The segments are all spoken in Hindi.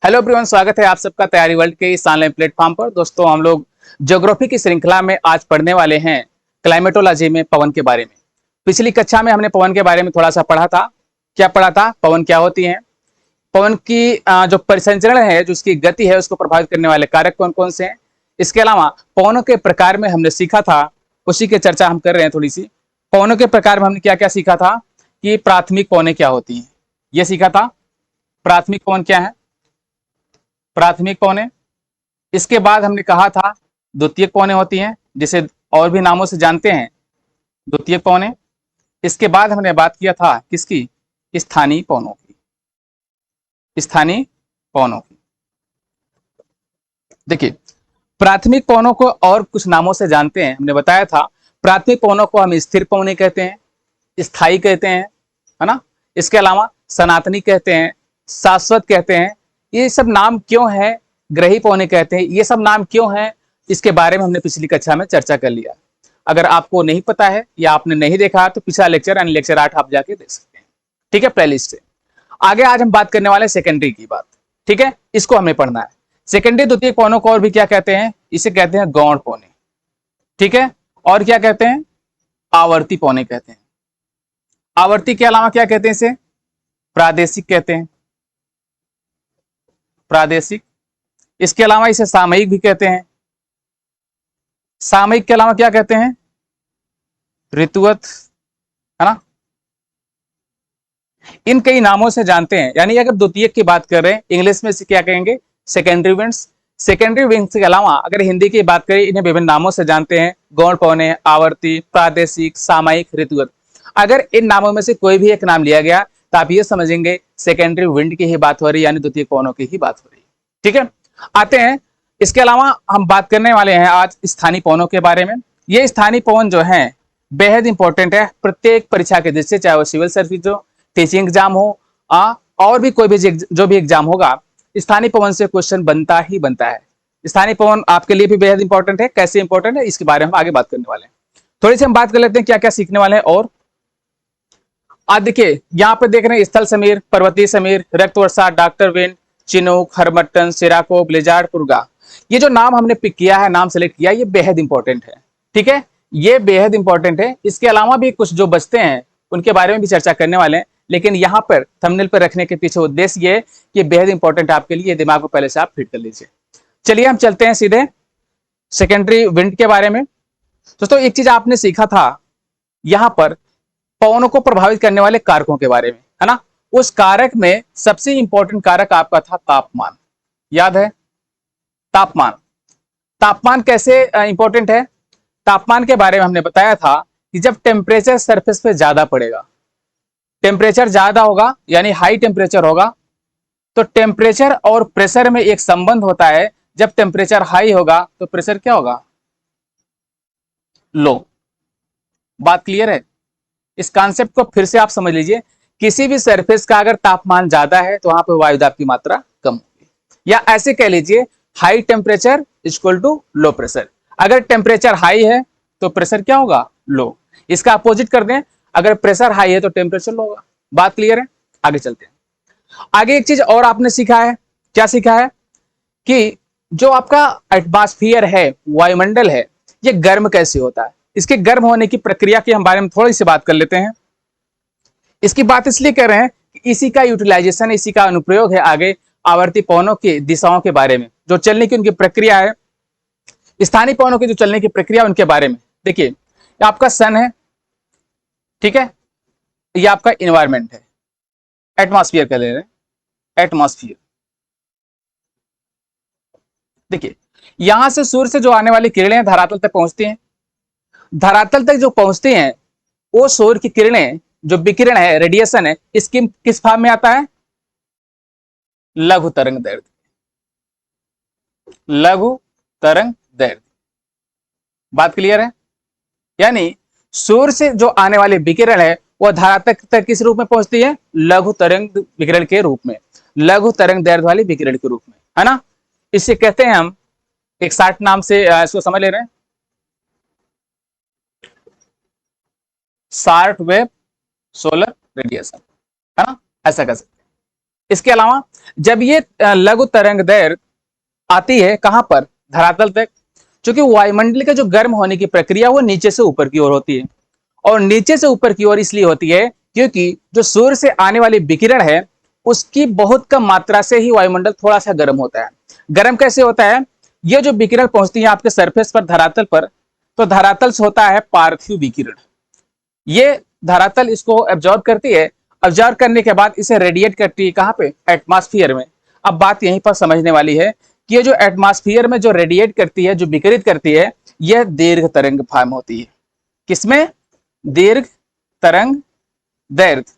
हेलो एवरीवन, स्वागत है आप सबका तैयारी वर्ल्ड के इस ऑनलाइन प्लेटफॉर्म पर। दोस्तों, हम लोग ज्योग्राफी की श्रृंखला में आज पढ़ने वाले हैं क्लाइमेटोलॉजी में पवन के बारे में। पिछली कक्षा में हमने पवन के बारे में थोड़ा सा पढ़ा था। क्या पढ़ा था? पवन क्या होती है, पवन की जो परिसंचरण है, जो उसकी गति है, उसको प्रभावित करने वाले कारक कौन कौन से हैं। इसके अलावा पवनों के प्रकार में हमने सीखा था, उसी की चर्चा हम कर रहे हैं थोड़ी सी। पवनों के प्रकार में हमने क्या क्या सीखा था कि प्राथमिक पवनें क्या होती हैं, यह सीखा था। प्राथमिक पवन क्या है? प्राथमिक पवनें। इसके बाद हमने कहा था द्वितीयक पवनें होती हैं, जिसे और भी नामों से जानते हैं, द्वितीयक पवनें। इसके बाद हमने बात किया था किसकी? स्थानीय पवनों की। स्थानीय पवनों की। देखिए, प्राथमिक पवनों को और कुछ नामों से जानते हैं। हमने बताया था प्राथमिक पवनों को हम स्थिर पवनें कहते हैं, स्थायी कहते हैं, है ना। इसके अलावा सनातनी कहते हैं, शाश्वत कहते हैं। ये सब नाम क्यों है? ग्रही पवनें कहते हैं, ये सब नाम क्यों है? इसके बारे में हमने पिछली कक्षा में चर्चा कर लिया। अगर आपको नहीं पता है या आपने नहीं देखा तो पिछला लेक्चर यानी लेक्चर 8 आप जाके देख सकते हैं। ठीक है, प्लेलिस्ट से आगे आज हम बात करने वाले सेकेंडरी की बात। ठीक है, इसको हमें पढ़ना है। सेकेंडरी द्वितीय पवनों को और भी क्या कहते हैं? इसे कहते हैं गौण पवनें। ठीक है, और क्या कहते हैं? आवर्ती पवनें कहते हैं। आवर्ती के अलावा क्या कहते हैं? इसे प्रादेशिक कहते हैं, प्रादेशिक। इसके अलावा इसे सामयिक भी कहते हैं। सामयिक के अलावा क्या कहते हैं? ऋतुवत, है ना। इन कई नामों से जानते हैं। यानी अगर द्वितीयक की बात कर रहे हैं, इंग्लिश में इसे क्या कहेंगे? Secondary winds. सेकेंडरी विंड्स के अलावा अगर हिंदी की बात करें, इन्हें विभिन्न नामों से जानते हैं। गौण पवनें, आवर्ती, प्रादेशिक, सामयिक, ऋतुवत। अगर इन नामों में से कोई भी एक नाम लिया गया तो आप ये समझेंगे सेकेंडरी विंड की ही बात हो रही है, यानी द्वितीय पवनों की ही बात हो रही है। ठीक है, आते हैं। इसके अलावा हम बात करने वाले हैं आज स्थानीय पवनों के बारे में। ये स्थानीय पवन जो है बेहद इंपॉर्टेंट है प्रत्येक परीक्षा के दृष्टि से, चाहे वो सिविल सर्विस हो, टीचिंग एग्जाम हो, और भी कोई भी जो भी एग्जाम होगा, स्थानीय पवन से क्वेश्चन बनता ही बनता है। स्थानीय पवन आपके लिए भी बेहद इंपॉर्टेंट है। कैसे इंपॉर्टेंट है इसके बारे में आगे बात करने वाले हैं। थोड़ी सी हम बात कर लेते हैं क्या क्या सीखने वाले हैं। और आज देखिए, यहाँ पे देख रहे हैं स्थल समीर, पर्वतीय समीर, रक्त वर्षा, doctor wind, chinook, harmattan, sirocco, blizzard, purga. ये जो नाम हमने पिक किया है, नाम सेलेक्ट किया, ये बेहद इंपॉर्टेंट है। ठीक है, ये बेहद इंपॉर्टेंट है। इसके अलावा भी कुछ जो बचते हैं उनके बारे में भी चर्चा करने वाले हैं, लेकिन यहाँ पर थंबनेल पर रखने के पीछे उद्देश्य ये कि बेहद इंपॉर्टेंट आपके लिए, दिमाग को पहले से आप फिट कर लीजिए। चलिए हम चलते हैं सीधे सेकेंडरी विंड के बारे में। दोस्तों, एक चीज आपने सीखा था यहां पर पवनों को प्रभावित करने वाले कारकों के बारे में, है ना। उस कारक में सबसे इंपॉर्टेंट कारक आपका था तापमान। याद है? तापमान। तापमान कैसे इंपॉर्टेंट है? तापमान के बारे में हमने बताया था कि जब टेम्परेचर सरफेस पे ज्यादा पड़ेगा, टेम्परेचर ज्यादा होगा यानी हाई टेम्परेचर होगा, तो टेम्परेचर और प्रेशर में एक संबंध होता है। जब टेम्परेचर हाई होगा तो प्रेशर क्या होगा? लो। बात क्लियर है? इस कॉन्सेप्ट को फिर से आप समझ लीजिए। किसी भी सरफेस का अगर तापमान ज्यादा है तो वहां पर वायुदाब की मात्रा कम होगी, या ऐसे कह लीजिए high temperature equal to low pressure. अगर टेम्परेचर हाई है तो प्रेशर क्या होगा? लो। इसका अपोजिट कर दें, अगर प्रेशर हाई है तो टेम्परेचर लो होगा। बात क्लियर है? आगे चलते हैं। आगे एक चीज और आपने सीखा है। क्या सीखा है? कि जो आपका एटमॉस्फेयर है, वायुमंडल है, ये गर्म कैसे होता है। इसके गर्म होने की प्रक्रिया के हम बारे में थोड़ी सी बात कर लेते हैं। इसकी बात इसलिए कर रहे हैं कि इसी का यूटिलाइजेशन, इसी का अनुप्रयोग है आगे आवर्ती पवनों की दिशाओं के बारे में, जो चलने की उनकी प्रक्रिया है। स्थानीय पवनों की जो चलने की प्रक्रिया उनके बारे में देखिए, आपका सन है, ठीक है, ये आपका इन्वायरमेंट है, एटमॉस्फेयर कह ले रहे हैं, एटमॉस्फेयर। देखिए, यहां से सूर्य से जो आने वाली किरणें धरातल तक पहुंचती हैं। धरातल तक जो पहुंचती हैं, वो सूर्य की किरणें, जो विकिरण है, रेडिएशन है, इसकी किस फॉर्म में आता है? लघु तरंग दैर्ध्य। लघु तरंग दैर्ध्य। बात क्लियर है? यानी सूर्य से जो आने वाली विकिरण है वो धरातल तक किस रूप में पहुंचती है? लघु तरंग विकिरण के रूप में, लघु तरंग दैर्ध्य वाली विकिरण के रूप में, है ना। इसे कहते हैं हम एक शार्ट नाम से इसको समझ ले रहे हैं, शॉर्ट वेव सोलर रेडिएशन, है ना। ऐसा कर सकते हैं। इसके अलावा जब ये लघु तरंग दैर्घ्य आती है कहां पर, धरातल तक, क्योंकि वायुमंडल के जो गर्म होने की प्रक्रिया वो नीचे से ऊपर की ओर होती है, और नीचे से ऊपर की ओर इसलिए होती है क्योंकि जो सूर्य से आने वाली विकिरण है उसकी बहुत कम मात्रा से ही वायुमंडल थोड़ा सा गर्म होता है। गर्म कैसे होता है, ये जो विकिरण पहुंचती है आपके सरफेस पर, धरातल पर, तो धरातल से होता है पार्थिव विकिरण। ये धरातल इसको एब्जॉर्ब करती है, एब्जॉर्ब करने के बाद इसे रेडिएट करती है कहां पे, एटमॉस्फेयर में। अब बात यहीं पर समझने वाली है कि ये जो एटमॉस्फेयर में जो रेडिएट करती है, जो विकिरित करती है, यह दीर्घ तरंग फॉर्म होती है। किसमें, दीर्घ तरंग दैर्घ्य,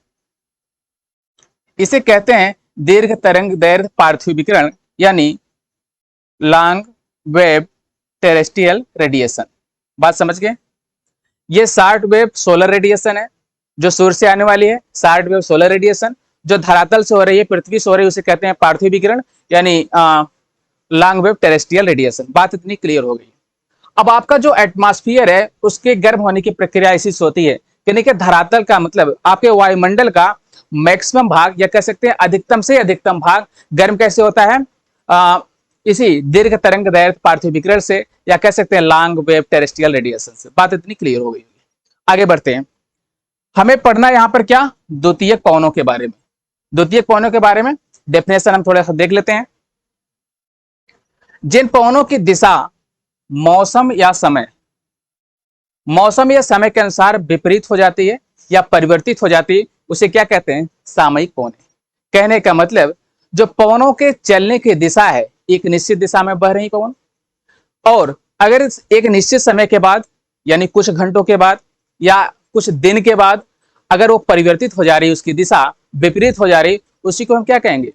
इसे कहते हैं दीर्घ तरंग दैर्घ्य पार्थिव विकिरण, यानी लॉन्ग वेव टेरेस्ट्रियल रेडिएशन। बात समझ गए। ये शॉर्ट वेव सोलर रेडिएशन है जो सूर्य से आने वाली है, शॉर्ट वेव सोलर रेडिएशन। जो धरातल से हो रही है, पृथ्वी से हो रही है, उसे कहते हैं पार्थिव विकिरण, यानी लॉन्ग वेव टेरेस्ट्रियल रेडिएशन। बात इतनी क्लियर हो गई। अब आपका जो एटमॉस्फेयर है उसके गर्म होने की प्रक्रिया इसी से होती है, यानी कि धरातल का मतलब आपके वायुमंडल का मैक्सिमम भाग, या कह सकते हैं अधिकतम से अधिकतम भाग गर्म कैसे होता है, इसी दीर्घ तरंग दैर्घ्य पार्थिव विकिरण से, या कह सकते हैं लॉन्ग वेव टेरेस्ट्रियल रेडिएशन से। बात इतनी क्लियर हो गई। आगे बढ़ते हैं। हमें पढ़ना यहां पर क्या, द्वितीयक पवनों के बारे में। द्वितीयक पवनों के बारे में डेफिनेशन हम थोड़ा सा देख लेते हैं। जिन पवनों की दिशा मौसम या समय के अनुसार विपरीत हो जाती है या परिवर्तित हो जाती है, उसे क्या कहते हैं, सामयिक पवन। कहने का मतलब जो पवनों के चलने की दिशा है, एक निश्चित दिशा में बह रही पवन, और अगर एक निश्चित समय के बाद, यानी कुछ घंटों के बाद या कुछ दिन के बाद, अगर वो परिवर्तित हो जा रही, उसकी दिशा विपरीत हो जा रही, उसी को हम क्या कहेंगे,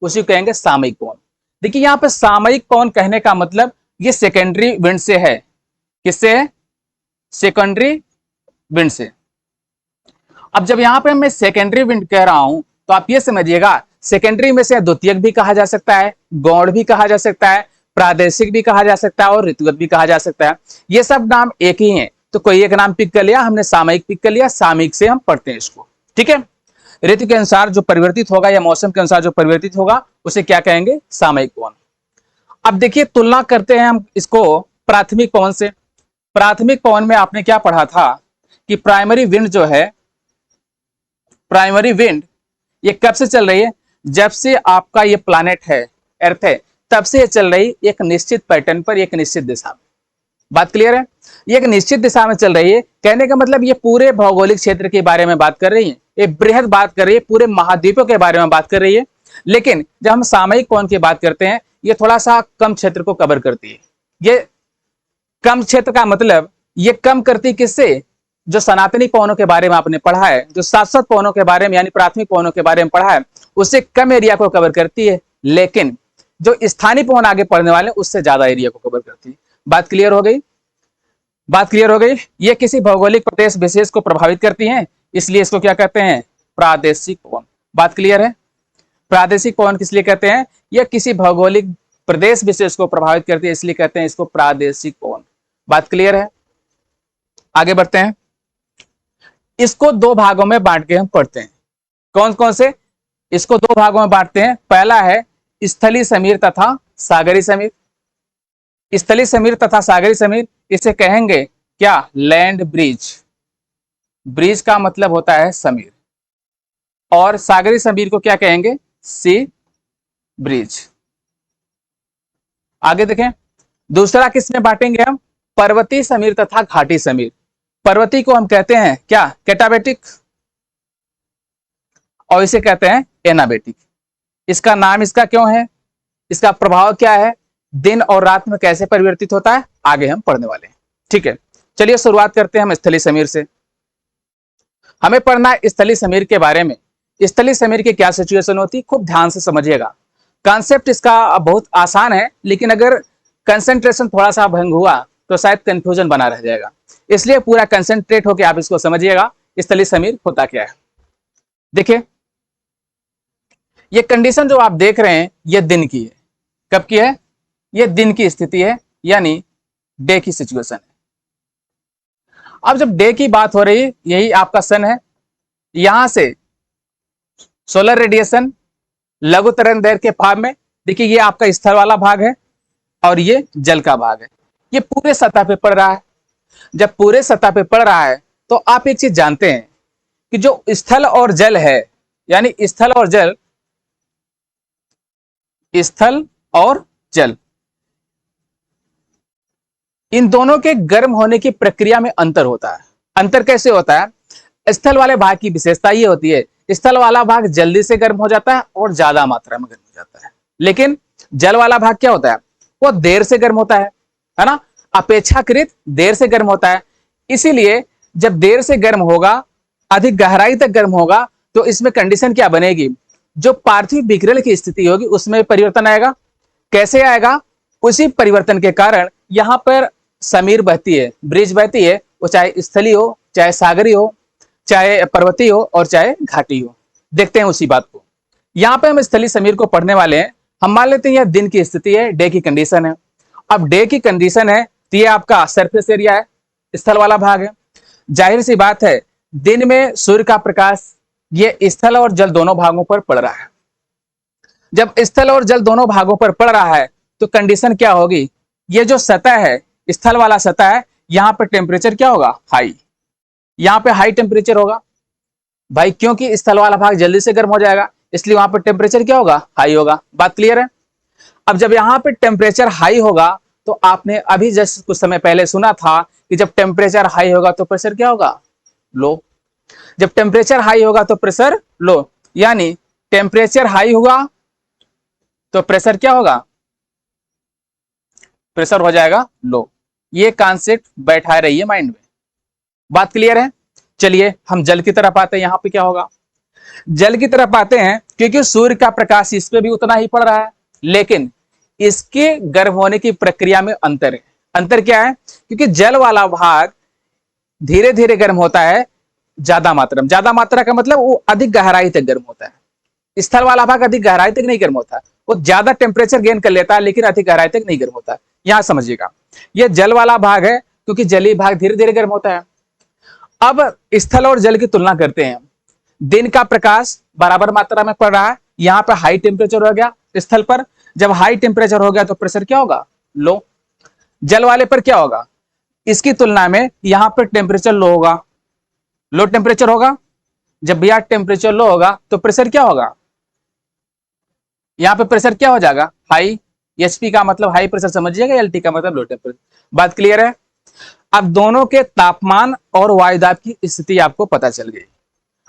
उसी को कहेंगे सामयिक पवन। देखिए यहां पर सामयिक पवन कहने का मतलब ये सेकेंडरी विंड से है। किससे है, सेकेंडरी विंड से। अब जब यहां पे मैं सेकेंडरी विंड कह रहा हूं तो आप ये समझिएगा, सेकेंडरी में से द्वितीयक भी कहा जा सकता है, गौण भी कहा जा सकता है, प्रादेशिक भी कहा जा सकता है, और ऋतुगत भी कहा जा सकता है। ये सब नाम एक ही है, तो कोई एक नाम पिक कर लिया हमने, सामयिक पिक कर लिया, सामयिक से हम पढ़ते हैं इसको। ठीक है, ऋतु के अनुसार जो परिवर्तित होगा या मौसम के अनुसार जो परिवर्तित होगा उसे क्या कहेंगे, सामयिक पवन। अब देखिए तुलना करते हैं हम इसको प्राथमिक पवन से। प्राथमिक पवन में आपने क्या पढ़ा था कि प्राइमरी विंड जो है, प्राइमरी विंड ये कब से चल रही है, जब से आपका ये प्लैनेट है, अर्थ है, तब से ये चल रही एक निश्चित पैटर्न पर, एक निश्चित दिशा में। बात क्लियर है, ये एक निश्चित दिशा में चल रही है। कहने का मतलब ये पूरे भौगोलिक क्षेत्र के बारे में बात कर रही है, ये बृहद बात कर रही है, पूरे महाद्वीपों के बारे में बात कर रही है। लेकिन जब हम सामयिक पवन की बात करते हैं, ये थोड़ा सा कम क्षेत्र को कवर करती है। ये कम क्षेत्र का मतलब ये कम करती किससे, जो सनातनी पवनों के बारे में आपने पढ़ा है, जो शाश्वत पवनों के बारे में यानी प्राथमिक पवनों के बारे में पढ़ा है, उससे कम एरिया को कवर करती है। लेकिन जो स्थानीय पवन आगे पढ़ने वाले उससे ज्यादा एरिया को कवर करती है। बात क्लियर हो गई, बात क्लियर हो गई। ये किसी भौगोलिक प्रदेश विशेष को प्रभावित करती हैं, इसलिए इसको क्या कहते हैं, प्रादेशिक पवन। बात क्लियर है, प्रादेशिक पवन किस लिए कहते हैं, यह किसी भौगोलिक प्रदेश विशेष को प्रभावित करती है, इसलिए कहते हैं इसको प्रादेशिक पवन। बात क्लियर है, आगे बढ़ते हैं। इसको दो भागों में बांट के हम पढ़ते हैं। कौन कौन से, इसको दो भागों में बांटते हैं। पहला है स्थलीय समीर तथा सागरी समीर। स्थलीय समीर तथा सागरी समीर इसे कहेंगे क्या, लैंड ब्रिज। ब्रिज का मतलब होता है समीर, और सागरी समीर को क्या कहेंगे, सी ब्रिज। आगे देखें, दूसरा किसमें बांटेंगे हम, पर्वतीय समीर तथा घाटी समीर। पर्वतीय को हम कहते हैं क्या, कैटाबेटिक, और इसे कहते हैं एनाबेटिक। इसका नाम इसका क्यों है, इसका प्रभाव क्या है, दिन और रात में कैसे परिवर्तित होता है, आगे हम पढ़ने वाले हैं। ठीक है, चलिए शुरुआत करते हैं हम स्थलीय समीर से। हमें पढ़ना है स्थलीय समीर के बारे में। स्थलीय समीर की क्या सिचुएशन होती है, खूब ध्यान से समझिएगा। कॉन्सेप्ट इसका बहुत आसान है, लेकिन अगर कंसेंट्रेशन थोड़ा सा भंग हुआ तो शायद कंफ्यूजन बना रह जाएगा, इसलिए पूरा कंसेंट्रेट होकर आप इसको समझिएगा। स्थलीय समीर होता क्या है, देखिए ये कंडीशन जो आप देख रहे हैं ये दिन की है। कब की है, ये दिन की स्थिति है, यानी डे की सिचुएशन है। अब जब डे की बात हो रही है, यही आपका सन है, यहां से सोलर रेडिएशन लघु तरंग दैर्घ्य के भाग में देखिए ये आपका स्थल वाला भाग है और ये जल का भाग है। ये पूरे सतह पे पड़ रहा है। जब पूरे सतह पे पड़ रहा है तो आप एक चीज जानते हैं कि जो स्थल और जल है, यानी स्थल और जल, स्थल और जल, इन दोनों के गर्म होने की प्रक्रिया में अंतर होता है। अंतर कैसे होता है? स्थल वाले भाग की विशेषता ये होती है, स्थल वाला भाग जल्दी से गर्म हो जाता है और ज्यादा मात्रा में गर्म हो जाता है। लेकिन जल वाला भाग क्या होता है? वो देर से गर्म होता है ना, अपेक्षाकृत देर से गर्म होता है। इसीलिए जब देर से गर्म होगा, अधिक गहराई तक गर्म होगा, तो इसमें कंडीशन क्या बनेगी? जो पार्थिव विकिरण की स्थिति होगी उसमें परिवर्तन आएगा। कैसे आएगा? उसी परिवर्तन के कारण यहां पर समीर बहती है, ब्रिज बहती है, वो चाहे स्थलीय हो, चाहे सागरी हो, चाहे पर्वतीय हो और चाहे घाटी हो। देखते हैं उसी बात को। यहां पे हम स्थलीय समीर को पढ़ने वाले हैं। हम मान लेते हैं यह दिन की स्थिति है, डे की कंडीशन है। अब डे की कंडीशन है तो ये आपका सरफेस एरिया है, स्थल वाला भाग है। जाहिर सी बात है दिन में सूर्य का प्रकाश ये स्थल और जल दोनों भागों पर पड़ रहा है। जब स्थल और जल दोनों भागों पर पड़ रहा है तो कंडीशन क्या होगी? ये जो सतह है, स्थल वाला सतह है, यहां पर टेम्परेचर क्या होगा? हाई। यहां पे हाई टेम्परेचर होगा भाई, क्योंकि स्थल वाला भाग जल्दी से गर्म हो जाएगा, इसलिए वहां पर टेम्परेचर क्या होगा? हाई होगा। बात क्लियर है? अब जब यहां पे टेम्परेचर हाई होगा तो आपने अभी जस्ट कुछ समय पहले सुना था कि जब टेम्परेचर हाई होगा तो प्रेशर क्या होगा? लो। जब टेम्परेचर हाई होगा तो प्रेशर लो, यानी टेम्परेचर हाई होगा तो प्रेशर क्या होगा? प्रेशर हो जाएगा लो। ये कॉन्सेप्ट बैठा रही है माइंड में। बात क्लियर है? चलिए हम जल की तरफ आते हैं। यहां पे क्या होगा? जल की तरफ आते हैं, क्योंकि सूर्य का प्रकाश इस पे भी उतना ही पड़ रहा है, लेकिन इसके गर्म होने की प्रक्रिया में अंतर है। अंतर क्या है? क्योंकि जल वाला भाग धीरे धीरे गर्म होता है, ज्यादा मात्रा में। ज्यादा मात्रा का मतलब वो अधिक गहराई तक गर्म होता है। स्थल वाला भाग अधिक गहराई तक नहीं गर्म होता, वो ज्यादा टेम्परेचर गेन कर लेता है लेकिन अधिक गहराई तक नहीं गर्म होता। यहां समझिएगा, ये जल वाला भाग है क्योंकि जलीय भाग धीरे धीरे गर्म होता है। अब स्थल और जल की तुलना करते हैं। दिन का प्रकाश बराबर मात्रा में पड़ रहा है, यहां पर हाई टेम्परेचर हो गया स्थल पर। जब हाई टेम्परेचर हो गया तो प्रेशर क्या होगा? लो। जल वाले पर क्या होगा? इसकी तुलना में यहां पर टेम्परेचर लो होगा, लो टेम्परेचर होगा। जब भी टेम्परेचर लो होगा तो प्रेशर क्या होगा? यहां पे प्रेशर क्या हो जाएगा? हाई। एचपी का मतलब हाई प्रेशर समझिएगा, एलटी का मतलब लो टेम्परेचर। बात क्लियर है? अब दोनों के तापमान और वायुदाब की स्थिति आपको पता चल गई।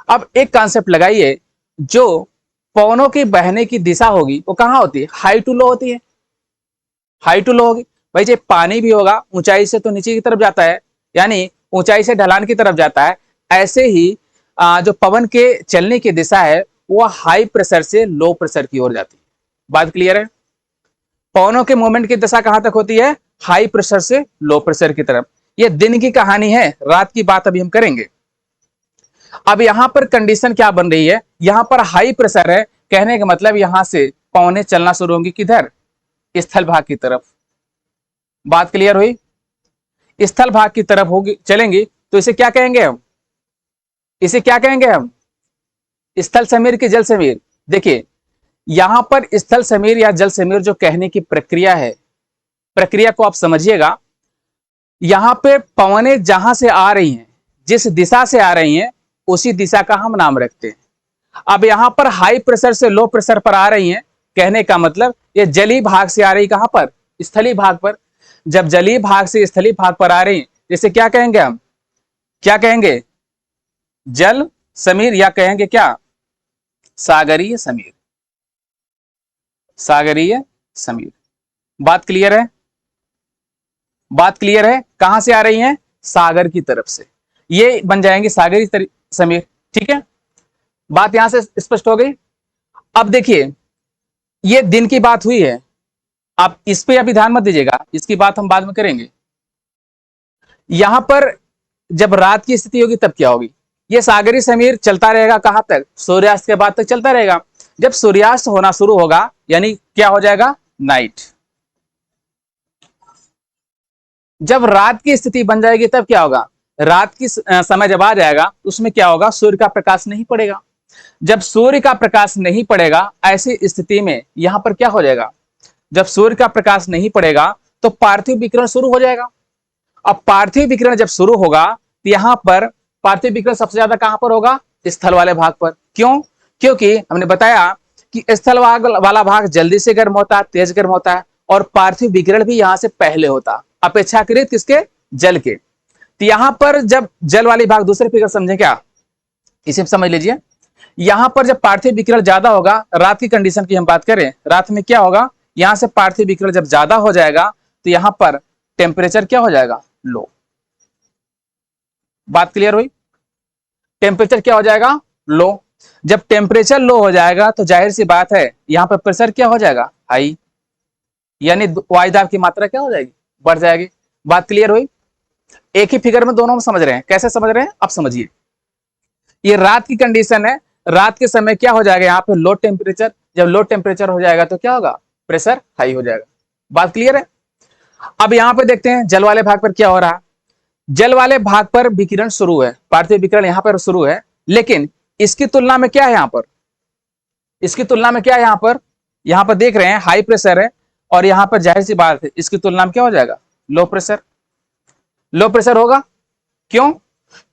अब एक कॉन्सेप्ट लगाइए, जो पवनों की बहने की दिशा होगी वो कहां होती है? हाई टू लो होती है। हाई टू लो होगी भाई। जब पानी भी होगा ऊंचाई से तो नीचे की तरफ जाता है, यानी ऊंचाई से ढलान की तरफ जाता है। ऐसे ही जो पवन के चलने की दिशा है वो हाई प्रेशर से लो प्रेशर की ओर जाती है। बात क्लियर है? पवनों के मूवमेंट की दिशा कहां तक होती है? हाई प्रेशर से लो प्रेशर की तरफ। ये दिन की कहानी है, रात की बात अभी हम करेंगे। अब यहां पर कंडीशन क्या बन रही है? यहां पर हाई प्रेशर है, कहने का मतलब यहां से पवनें चलना शुरू होंगी किधर? स्थल भाग की तरफ। बात क्लियर हुई? स्थल भाग की तरफ होगी चलेंगी तो इसे क्या कहेंगे हम? इसे क्या कहेंगे हम? स्थल समीर की जल समीर। देखिए यहां पर स्थल समीर या जल समीर जो कहने की प्रक्रिया है, प्रक्रिया को आप समझिएगा। यहां पे पवनें जहां से आ रही हैं, जिस दिशा से आ रही हैं, उसी दिशा का हम नाम रखते हैं। अब यहां पर हाई प्रेशर से लो प्रेशर पर आ रही हैं, कहने का मतलब ये जलीय भाग से आ रही कहां पर? स्थलीय भाग पर। जब जलीय भाग से स्थलीय भाग पर आ रही, जैसे क्या कहेंगे हम? क्या कहेंगे? जल समीर, या कहेंगे क्या? सागरीय समीर। सागरीय समीर। बात क्लियर है? बात क्लियर है? कहां से आ रही हैं? सागर की तरफ से। ये बन जाएंगे सागरीय समीर। ठीक है, बात यहां से स्पष्ट हो गई। अब देखिए ये दिन की बात हुई है, आप इस पे अभी ध्यान मत दीजिएगा, इसकी बात हम बाद में करेंगे। यहां पर जब रात की स्थिति होगी तब क्या होगी? ये सागरी समीर चलता रहेगा कहां तक? सूर्यास्त के बाद तक चलता रहेगा। जब सूर्यास्त होना शुरू होगा यानी क्या हो जाएगा? नाइट। जब रात की स्थिति बन जाएगी तब क्या होगा? रात की समय जब आ जाएगा उसमें क्या होगा? सूर्य का प्रकाश नहीं पड़ेगा। जब सूर्य का प्रकाश नहीं पड़ेगा, ऐसी स्थिति में यहां पर क्या हो जाएगा, जब सूर्य का प्रकाश नहीं पड़ेगा तो पार्थिव विकिरण शुरू हो जाएगा। अब पार्थिव विकिरण जब शुरू होगा तो यहां पर पार्थिव विकिरण सबसे ज्यादा कहां पर होगा, स्थल वाले भाग पर। क्यों? क्योंकि हमने बताया कि स्थल वाला भाग जल्दी से गर्म होता है, तेज गर्म होता है, और पार्थिव विकिरण भी यहां से पहले होता, अपेक्षाकृत किसके, जल के। तो यहां पर जब जल वाली भाग, दूसरे फिगर समझे क्या, इसे समझ लीजिए। यहां पर जब पार्थिव विकिरण ज्यादा होगा, रात की कंडीशन की हम बात करें, रात में क्या होगा, यहां से पार्थिव विकिरण जब ज्यादा हो जाएगा तो यहां पर टेम्परेचर क्या हो जाएगा, लो। बात क्लियर हुई? टेम्परेचर क्या हो जाएगा, लो। जब टेम्परेचर लो हो जाएगा तो जाहिर सी बात है यहां पर प्रेशर क्या हो जाएगा, हाई, यानी वायुदाब की मात्रा क्या हो जाएगी, बढ़ जाएगी। बात क्लियर हुई? एक ही फिगर में दोनों में समझ रहे हैं, कैसे समझ रहे हैं अब समझिए। ये रात की कंडीशन है, रात के समय क्या हो जाएगा, यहाँ पे लो टेम्परेचर, जब लो टेम्परेचर हो जाएगा तो क्या होगा, प्रेशर हाई हो जाएगा। बात क्लियर है? अब यहां पे देखते हैं जल वाले भाग पर क्या हो रहा है। जल वाले भाग पर विकिरण शुरू है, पार्थिव विकिरण यहां पर शुरू है, लेकिन इसकी तुलना में क्या है यहां पर, इसकी तुलना में क्या है यहां पर देख रहे हैं हाई प्रेशर है, और यहां पर जाहिर सी बात है इसकी तुलना में क्या हो जाएगा, लो प्रेशर। लो प्रेशर होगा, क्यों?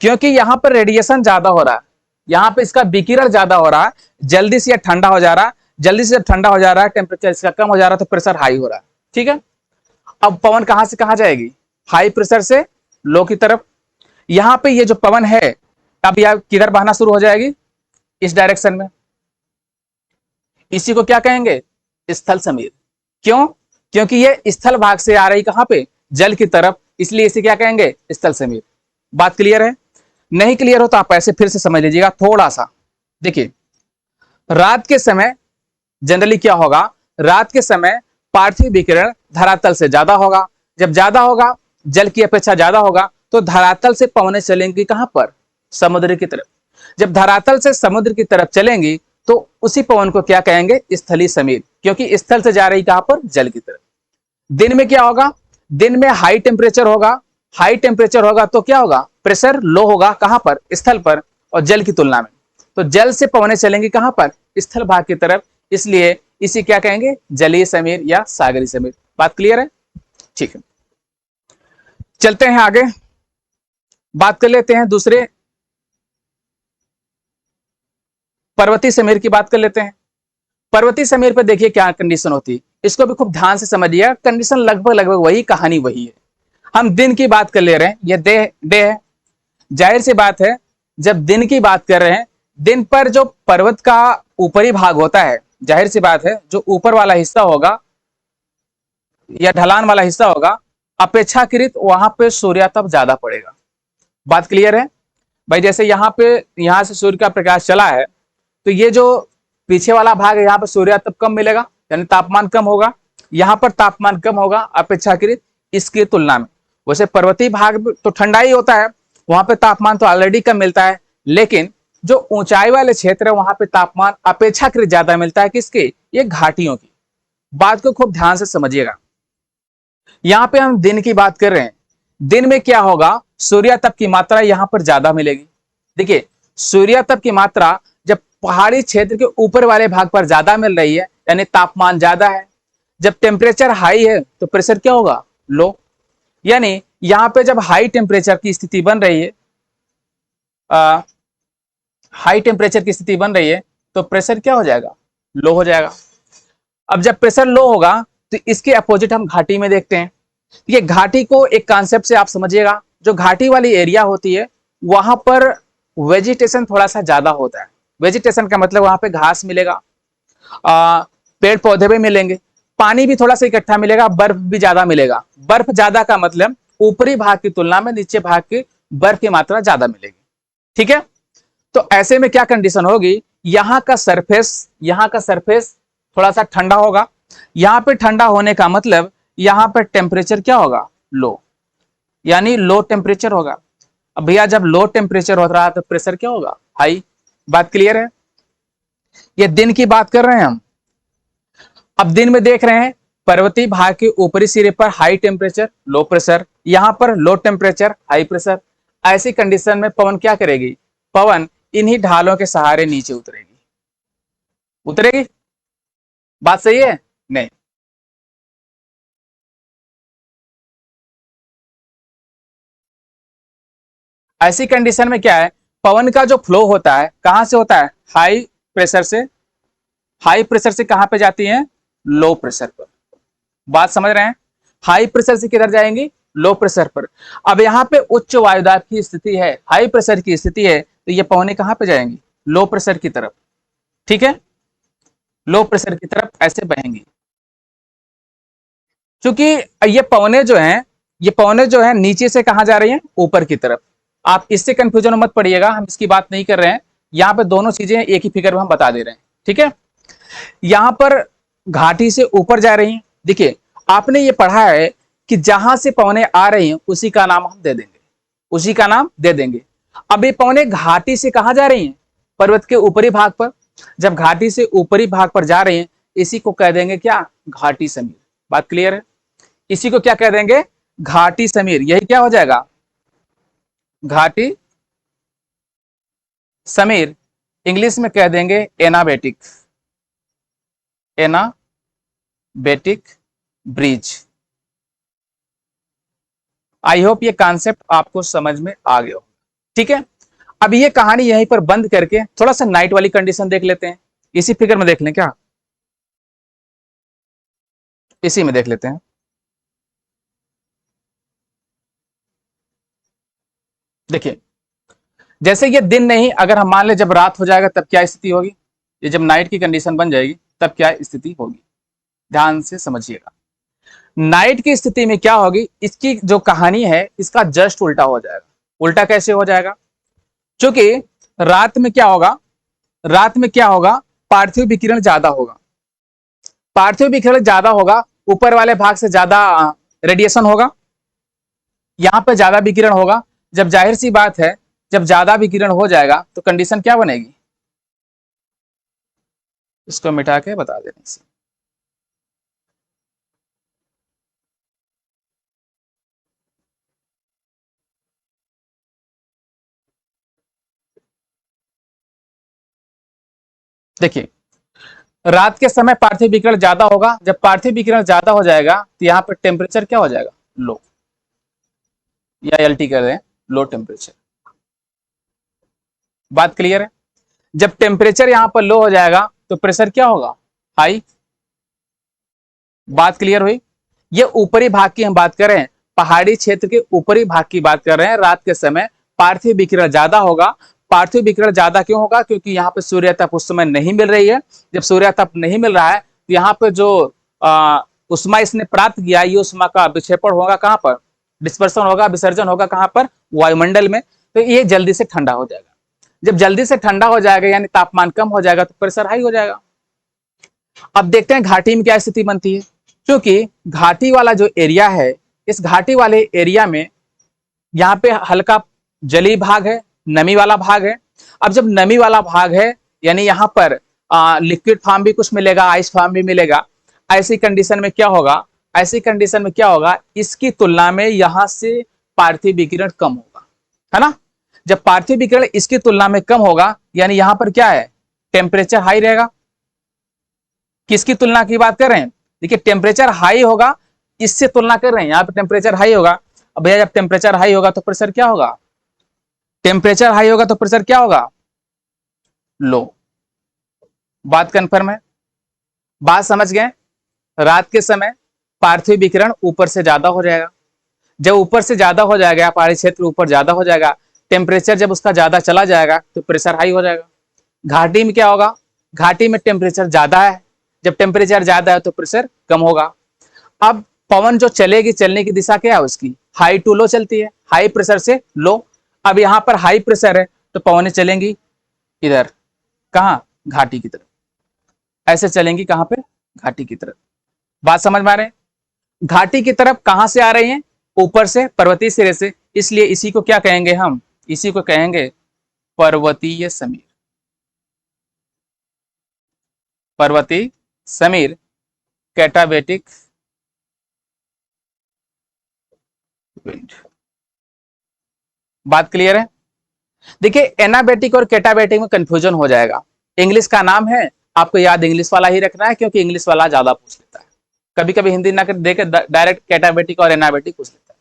क्योंकि यहां पर रेडिएशन ज्यादा हो रहा है, यहां पे इसका विकिरण ज्यादा हो रहा है, जल्दी से ठंडा हो जा रहा है, जल्दी से जब ठंडा हो जा रहा है टेम्परेचर इसका कम हो जा रहा है तो प्रेशर हाई हो रहा है। ठीक है, अब पवन कहां से कहां जाएगी, हाई प्रेशर से लो की तरफ। यहां पे ये जो पवन है अब यह किधर बहना शुरू हो जाएगी, इस डायरेक्शन में। इसी को क्या कहेंगे, स्थल समीर। क्यों? क्योंकि ये स्थल भाग से आ रही कहां पे, जल की तरफ, इसलिए इसे क्या कहेंगे, स्थल समीर। बात क्लियर है? नहीं क्लियर हो तो आप ऐसे फिर से समझ लीजिएगा थोड़ा सा। देखिए, रात के समय जनरली क्या होगा, रात के समय पार्थिव विकिरण धरातल से ज्यादा होगा, जब ज्यादा होगा, जल की अपेक्षा ज्यादा होगा, तो धरातल से पवनें चलेंगी कहां पर, समुद्र की तरफ। जब धरातल से समुद्र की तरफ चलेंगी तो उसी पवन को क्या कहेंगे, स्थलीय समीर, क्योंकि स्थल से जा रही कहां पर, जल की तरफ। दिन में क्या होगा, दिन में हाई टेम्परेचर होगा, हाई टेम्परेचर होगा तो क्या होगा, प्रेशर लो होगा कहां पर, स्थल पर, और जल की तुलना में। तो जल से पवनें चलेंगी कहां पर, स्थल भाग की तरफ, इसलिए इसे क्या कहेंगे, जलीय समीर या सागरीय समीर। बात क्लियर है? ठीक है, चलते हैं आगे, बात कर लेते हैं दूसरे पर्वतीय समीर की बात कर लेते हैं। पर्वतीय समीर पर देखिए क्या कंडीशन होती है, इसको भी खूब ध्यान से समझिए, कंडीशन लगभग लगभग वही, कहानी वही है। हम दिन की बात कर ले रहे हैं, ये डे है, जाहिर सी बात है जब दिन की बात कर रहे हैं, दिन पर जो पर्वत का ऊपरी भाग होता है, जाहिर सी बात है जो ऊपर वाला हिस्सा होगा या ढलान वाला हिस्सा होगा, अपेक्षाकृत वहां पे सूर्यातप ज्यादा पड़ेगा। बात क्लियर है भाई? जैसे यहाँ पे, यहां से सूर्य का प्रकाश चला है तो ये जो पीछे वाला भाग है यहाँ पर सूर्यातप कम मिलेगा, यानी तापमान कम होगा, यहाँ पर तापमान कम होगा अपेक्षाकृत इसकी तुलना में। वैसे पर्वतीय भाग तो ठंडा ही होता है, वहां पे तापमान तो ऑलरेडी कम मिलता है, लेकिन जो ऊंचाई वाले क्षेत्र है वहां पे तापमान अपेक्षाकृत ज्यादा मिलता है, किसके, ये घाटियों की। बात को खूब ध्यान से समझिएगा। यहाँ पे हम दिन की बात कर रहे हैं, दिन में क्या होगा, सूर्यातप की मात्रा यहाँ पर ज्यादा मिलेगी। देखिए, सूर्यातप की मात्रा जब पहाड़ी क्षेत्र के ऊपर वाले भाग पर ज्यादा मिल रही है, यानी तापमान ज्यादा है, जब टेम्परेचर हाई है तो प्रेशर क्या होगा, लो। यानी यहां पे जब हाई टेम्परेचर की स्थिति बन रही है, हाई टेम्परेचर की स्थिति बन रही है तो प्रेशर क्या हो जाएगा, लो हो जाएगा। अब जब प्रेशर लो होगा तो इसके अपोजिट हम घाटी में देखते हैं। ये घाटी को एक कॉन्सेप्ट से आप समझिएगा, जो घाटी वाली एरिया होती है वहां पर वेजिटेशन थोड़ा सा ज्यादा होता है। वेजिटेशन का मतलब वहां पे घास मिलेगा, पेड़ पौधे भी मिलेंगे, पानी भी थोड़ा सा इकट्ठा मिलेगा, बर्फ भी ज्यादा मिलेगा। बर्फ ज्यादा का मतलब ऊपरी भाग की तुलना में नीचे भाग की बर्फ की मात्रा ज्यादा मिलेगी। ठीक है, तो ऐसे में क्या कंडीशन होगी, यहाँ का सरफेस थोड़ा सा ठंडा होगा। यहाँ पे ठंडा होने का मतलब यहाँ पर टेम्परेचर क्या होगा, लो, यानी लो टेम्परेचर होगा। अब भैया जब लो टेम्परेचर हो रहा है तो प्रेशर क्या होगा, हाई। बात क्लियर है? ये दिन की बात कर रहे हैं हम। अब दिन में देख रहे हैं पर्वतीय भाग के ऊपरी सिरे पर हाई टेम्परेचर लो प्रेशर, यहां पर लो टेम्परेचर हाई प्रेशर। ऐसी कंडीशन में पवन क्या करेगी, पवन इन्हीं ढालों के सहारे नीचे उतरेगी। उतरेगी? बात सही है? नहीं। ऐसी कंडीशन में क्या है, पवन का जो फ्लो होता है कहां से होता है, हाई प्रेशर से। हाई प्रेशर से कहां पे जाती है, लो प्रेशर पर। बात समझ रहे हैं? हाई प्रेशर से किधर जाएंगी, लो प्रेशर पर। अब यहां पे उच्च वायुदाब की स्थिति है, हाई प्रेशर की स्थिति है, तो ये पवनें कहां पे जाएंगी, लो प्रेशर की तरफ। ठीक है, लो प्रेशर की तरफ ऐसे बहेंगी। क्योंकि ये पवने जो हैं, ये पवने जो है नीचे से कहां जा रही हैं, ऊपर की तरफ। आप इससे कंफ्यूजन मत पड़िएगा, हम इसकी बात नहीं कर रहे हैं। यहां पे दोनों चीजें एक ही फिगर में हम बता दे रहे हैं। ठीक है, यहां पर घाटी से ऊपर जा रही हैं। देखिए, आपने ये पढ़ा है कि जहां से पवने आ रही हैं उसी का नाम हम दे देंगे, उसी का नाम दे देंगे। अब ये पवने घाटी से कहां जा रही हैं, पर्वत के ऊपरी भाग पर। जब घाटी से ऊपरी भाग पर जा रही हैं, इसी को कह देंगे क्या, घाटी समीर। बात क्लियर है? इसी को क्या कह देंगे, घाटी समीर। यही क्या हो जाएगा, घाटी समीर। इंग्लिश में कह देंगे एनाबेटिक, एनाबेटिक ब्रिज। आई होप ये कॉन्सेप्ट आपको समझ में आ गया हो। ठीक है, अब ये कहानी यहीं पर बंद करके थोड़ा सा नाइट वाली कंडीशन देख लेते हैं। इसी फिगर में देख लें क्या, इसी में देख लेते हैं। देखिए, जैसे ये दिन नहीं, अगर हम मान ले जब रात हो जाएगा तब क्या स्थिति होगी, ये जब नाइट की कंडीशन बन जाएगी तब क्या स्थिति होगी, ध्यान से समझिएगा। नाइट की स्थिति में क्या होगी, इसकी जो कहानी है इसका जस्ट उल्टा हो जाएगा। उल्टा कैसे हो जाएगा, क्योंकि रात में क्या होगा, रात में क्या होगा, पार्थिव विकिरण ज्यादा होगा। पार्थिव विकिरण ज्यादा होगा, ऊपर वाले भाग से ज्यादा रेडिएशन होगा, यहां पर ज्यादा विकिरण होगा। जब जाहिर सी बात है, जब ज्यादा विकिरण हो जाएगा तो कंडीशन क्या बनेगी, इसको मिटा के बता देने से। देखिए, रात के समय पार्थिव विकिरण ज्यादा होगा, जब पार्थिव विकिरण ज्यादा हो जाएगा तो यहाँ पर टेम्परेचर क्या हो जाएगा, लो, या एलटी कर रहे हैं, लो टेम्परेचर। बात क्लियर है? जब टेम्परेचर यहां पर लो हो जाएगा तो प्रेशर क्या होगा, हाई। बात क्लियर हुई? ये ऊपरी भाग की हम बात कर रहे हैं, पहाड़ी क्षेत्र के ऊपरी भाग की बात कर रहे हैं। रात के समय पार्थिव विकिरण ज्यादा होगा। पार्थिव विकिरण ज्यादा क्यों होगा, क्योंकि यहाँ पे सूर्य तप उस समय नहीं मिल रही है। जब सूर्य तप नहीं मिल रहा है तो यहाँ पे जो उष्मा इसने प्राप्त किया, ये उष्मा का विक्षेपण होगा कहां पर, डिस्पर्सन होगा, विसर्जन होगा कहां पर, वायुमंडल में। तो ये जल्दी से ठंडा हो जाएगा। जब जल्दी से ठंडा हो जाएगा यानी तापमान कम हो जाएगा तो प्रेशर हाई हो जाएगा। अब देखते हैं घाटी में क्या स्थिति बनती है। क्योंकि घाटी वाला जो एरिया है, इस घाटी वाले एरिया में यहाँ पे हल्का जलीय भाग है, नमी वाला भाग है। अब जब नमी वाला भाग है यानी यहाँ पर लिक्विड फॉर्म भी कुछ मिलेगा, आइस फॉर्म भी मिलेगा। ऐसी कंडीशन में क्या होगा, ऐसी कंडीशन में क्या होगा, इसकी तुलना में यहां से पार्थिव विकिरण कम होगा, है ना। जब पार्थिव विकिरण इसकी तुलना में कम होगा यानी यहां पर क्या है, टेम्परेचर हाई रहेगा। किसकी तुलना की बात कर रहे हैं, देखिए टेम्परेचर हाई होगा, इससे तुलना कर रहे हैं, यहाँ पे टेम्परेचर हाई होगा। अब भैया जब टेम्परेचर हाई होगा तो प्रेशर क्या होगा, टेम्परेचर हाई होगा तो प्रेशर क्या होगा, लो। बात कंफर्म है? बात समझ गए? रात के समय पार्थिव विकिरण ऊपर से ज्यादा हो जाएगा। जब ऊपर से ज्यादा हो जाएगा, पहाड़ी क्षेत्र ऊपर ज्यादा हो जाएगा, टेम्परेचर जब उसका ज्यादा चला जाएगा तो प्रेशर हाई हो जाएगा। घाटी में क्या होगा, घाटी में टेम्परेचर ज्यादा है, जब टेम्परेचर ज्यादा है तो प्रेशर कम होगा। अब पवन जो चलेगी, चलने की दिशा क्या है उसकी, हाई टू लो चलती है, हाई प्रेशर से लो। अब यहां पर हाई प्रेशर है तो पवनें चलेंगी इधर, कहां, घाटी की तरफ। ऐसे चलेंगी कहां पे, घाटी की तरफ। बात समझ में आ रहे हैं? घाटी की तरफ कहां से आ रही हैं, ऊपर से, पर्वतीय सिरे से। इसलिए इसी को क्या कहेंगे हम, इसी को कहेंगे पर्वतीय समीर। पर्वतीय समीर, कैटाबेटिक विंड। बात क्लियर है? देखिए एनाबेटिक और कैटाबेटिक में कंफ्यूजन हो जाएगा। इंग्लिश का नाम है, आपको याद इंग्लिश वाला ही रखना है, क्योंकि इंग्लिश वाला ज्यादा पूछ लेता है। कभी कभी हिंदी ना कर देके डायरेक्ट कैटाबेटिक और एनाबेटिक पूछ लेता है।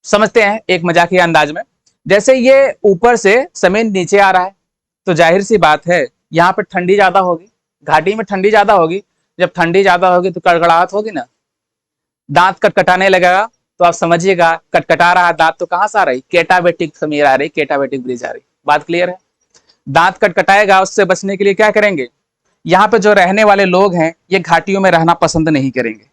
समझते हैं एक मजाकिया अंदाज में। जैसे ये ऊपर से जमीन नीचे आ रहा है, तो जाहिर सी बात है यहाँ पे ठंडी ज्यादा होगी, घाटी में ठंडी ज्यादा होगी। जब ठंडी ज्यादा होगी तो कड़कड़ाहट होगी ना, दांत कटकटाने लगेगा। तो आप समझिएगा कटकटा रहा दांत तो कहां से आ रही, कैटाबेटिक समीर आ रही, कैटाबेटिक ब्रिज आ रही। बात क्लियर है। दांत कटकटाएगा, उससे बचने के लिए क्या करेंगे, यहाँ पे जो रहने वाले लोग हैं ये घाटियों में रहना पसंद नहीं करेंगे।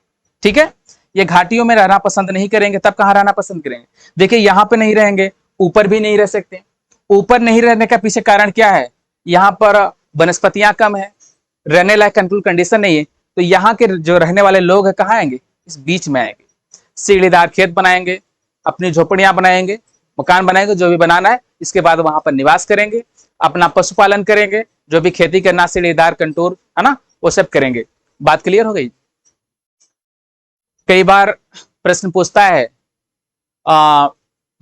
ठीक है, ये घाटियों में रहना पसंद नहीं करेंगे, तब कहां रहना पसंद करेंगे, देखिए यहाँ पे नहीं रहेंगे, ऊपर भी नहीं रह सकते। ऊपर नहीं रहने का पीछे कारण क्या है, यहाँ पर वनस्पतियां कम है, रहने लायक कंट्रोल कंडीशन नहीं है। तो यहाँ के जो रहने वाले लोग हैं कहाँ आएंगे, इस बीच में आएंगे। सीढ़ीदार खेत बनाएंगे, अपनी झोपड़ियां बनाएंगे, मकान बनाएंगे, जो भी बनाना है। इसके बाद वहां पर निवास करेंगे, अपना पशुपालन करेंगे, जो भी खेती करना सीढ़ीदार कंटूर है ना, वो सब करेंगे। बात क्लियर हो गई। कई बार प्रश्न पूछता है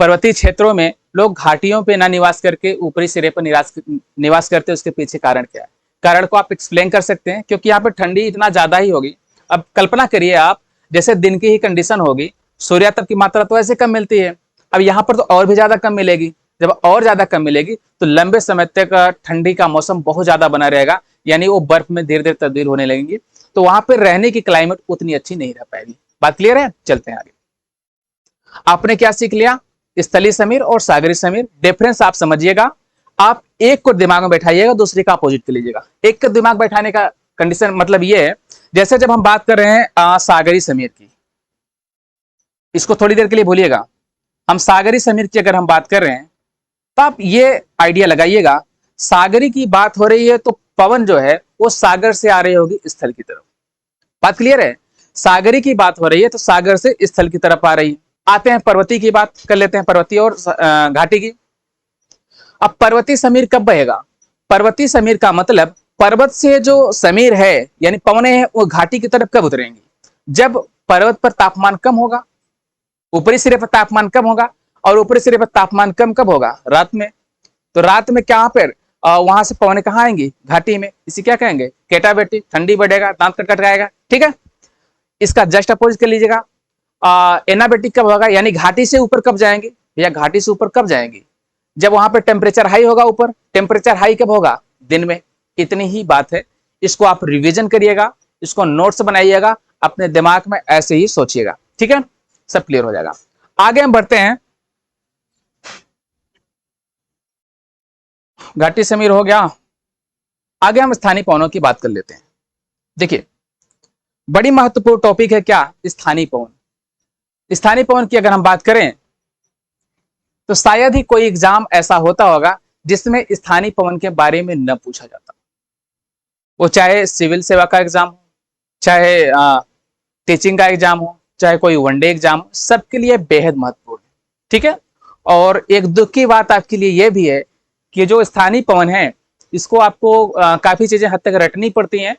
पर्वतीय क्षेत्रों में लोग घाटियों पे ना निवास करके ऊपरी सिरे पर निवास करते, उसके पीछे कारण क्या है। कारण को आप एक्सप्लेन कर सकते हैं, क्योंकि यहाँ पे ठंडी इतना ज्यादा ही होगी। अब कल्पना करिए आप, जैसे दिन की ही कंडीशन होगी, सूर्यातप की मात्रा तो ऐसे कम मिलती है, अब यहाँ पर तो और भी ज्यादा कम मिलेगी। जब और ज्यादा कम मिलेगी तो लंबे समय तक ठंडी का मौसम बहुत ज्यादा बना रहेगा, यानी वो बर्फ में धीरे धीरे तब्दील होने लगेंगी। तो वहां पर रहने की क्लाइमेट उतनी अच्छी नहीं रह पाएगी। बात क्लियर है, चलते हैं आगे। आपने क्या सीख लिया, स्थलीय समीर और सागरी समीर, डिफरेंस आप समझिएगा। आप एक को दिमाग में बैठाइएगा, दूसरे का अपोजिट कर लीजिएगा। एक का दिमाग बैठाने का कंडीशन मतलब ये है, जैसे जब हम बात कर रहे हैं सागरी समीर की, इसको थोड़ी देर के लिए भूलिएगा। हम सागरी समीर की अगर हम बात कर रहे हैं तो आप ये आइडिया लगाइएगा, सागरी की बात हो रही है तो पवन जो है वो सागर से आ रही होगी स्थल की तरफ। बात क्लियर है, सागरी की बात हो रही है तो सागर से स्थल की तरफ आ रही है। आते हैं पर्वतीय की बात कर लेते हैं, पर्वतीय और घाटी की। अब पर्वतीय समीर कब बहेगा, पर्वतीय समीर का मतलब पर्वत से जो समीर है यानी पवने हैं वो घाटी की तरफ कब उतरेंगी, जब पर्वत पर तापमान कम होगा, ऊपरी सिरे पर तापमान कम होगा। और ऊपरी सिरे पर तापमान कम कब होगा, रात में। तो रात में क्या पर वहां से पवने कहाँ आएंगी, घाटी में। इसी क्या कहेंगे, कैटाबेटिक, ठंडी बढ़ेगा, दांत कटकटाएगा। ठीक है, इसका जस्ट अपोजिट कर लीजिएगा। एनाबेटिक कब होगा, यानी घाटी से ऊपर कब जाएंगे भैया, घाटी से ऊपर कब जाएंगे, जब वहां पर टेम्परेचर हाई होगा। ऊपर टेम्परेचर हाई कब होगा, दिन में। इतनी ही बात है, इसको आप रिवीजन करिएगा, इसको नोट्स बनाइएगा, अपने दिमाग में ऐसे ही सोचिएगा। ठीक है, सब क्लियर हो जाएगा। आगे हम बढ़ते हैं, घाटी समीर हो गया, आगे हम स्थानीय पवनों की बात कर लेते हैं। देखिए बड़ी महत्वपूर्ण टॉपिक है क्या, स्थानीय पवन। स्थानीय पवन की अगर हम बात करें तो शायद ही कोई एग्जाम ऐसा होता होगा जिसमें स्थानीय पवन के बारे में न पूछा जाता, वो चाहे सिविल सेवा का एग्जाम हो, चाहे टीचिंग का एग्जाम हो, चाहे कोई वनडे एग्जाम हो, सबके लिए बेहद महत्वपूर्ण है। ठीक है, और एक दुख की बात आपके लिए यह भी है कि जो स्थानीय पवन है इसको आपको काफी चीजें हद तक रटनी पड़ती हैं,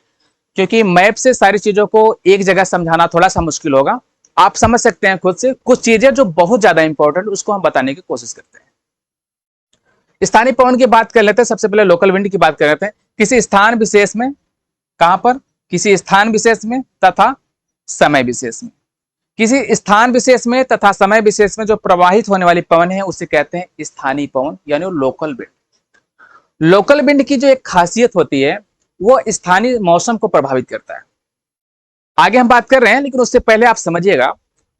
क्योंकि मैप से सारी चीजों को एक जगह समझाना थोड़ा सा मुश्किल होगा। आप समझ सकते हैं खुद से, कुछ चीजें जो बहुत ज्यादा इंपॉर्टेंट उसको हम बताने की कोशिश करते हैं। स्थानीय पवन की बात कर लेते हैं, सबसे पहले लोकल विंड की बात कर लेते हैं। किसी स्थान विशेष में, कहां पर, किसी स्थान विशेष में तथा समय विशेष में, किसी स्थान विशेष में तथा समय विशेष में जो प्रवाहित होने वाली पवन है उसे कहते हैं स्थानीय पवन, यानी लोकल विंड। लोकल विंड की जो एक खासियत होती है वो स्थानीय मौसम को प्रभावित करता है। आगे हम बात कर रहे हैं, लेकिन उससे पहले आप समझिएगा,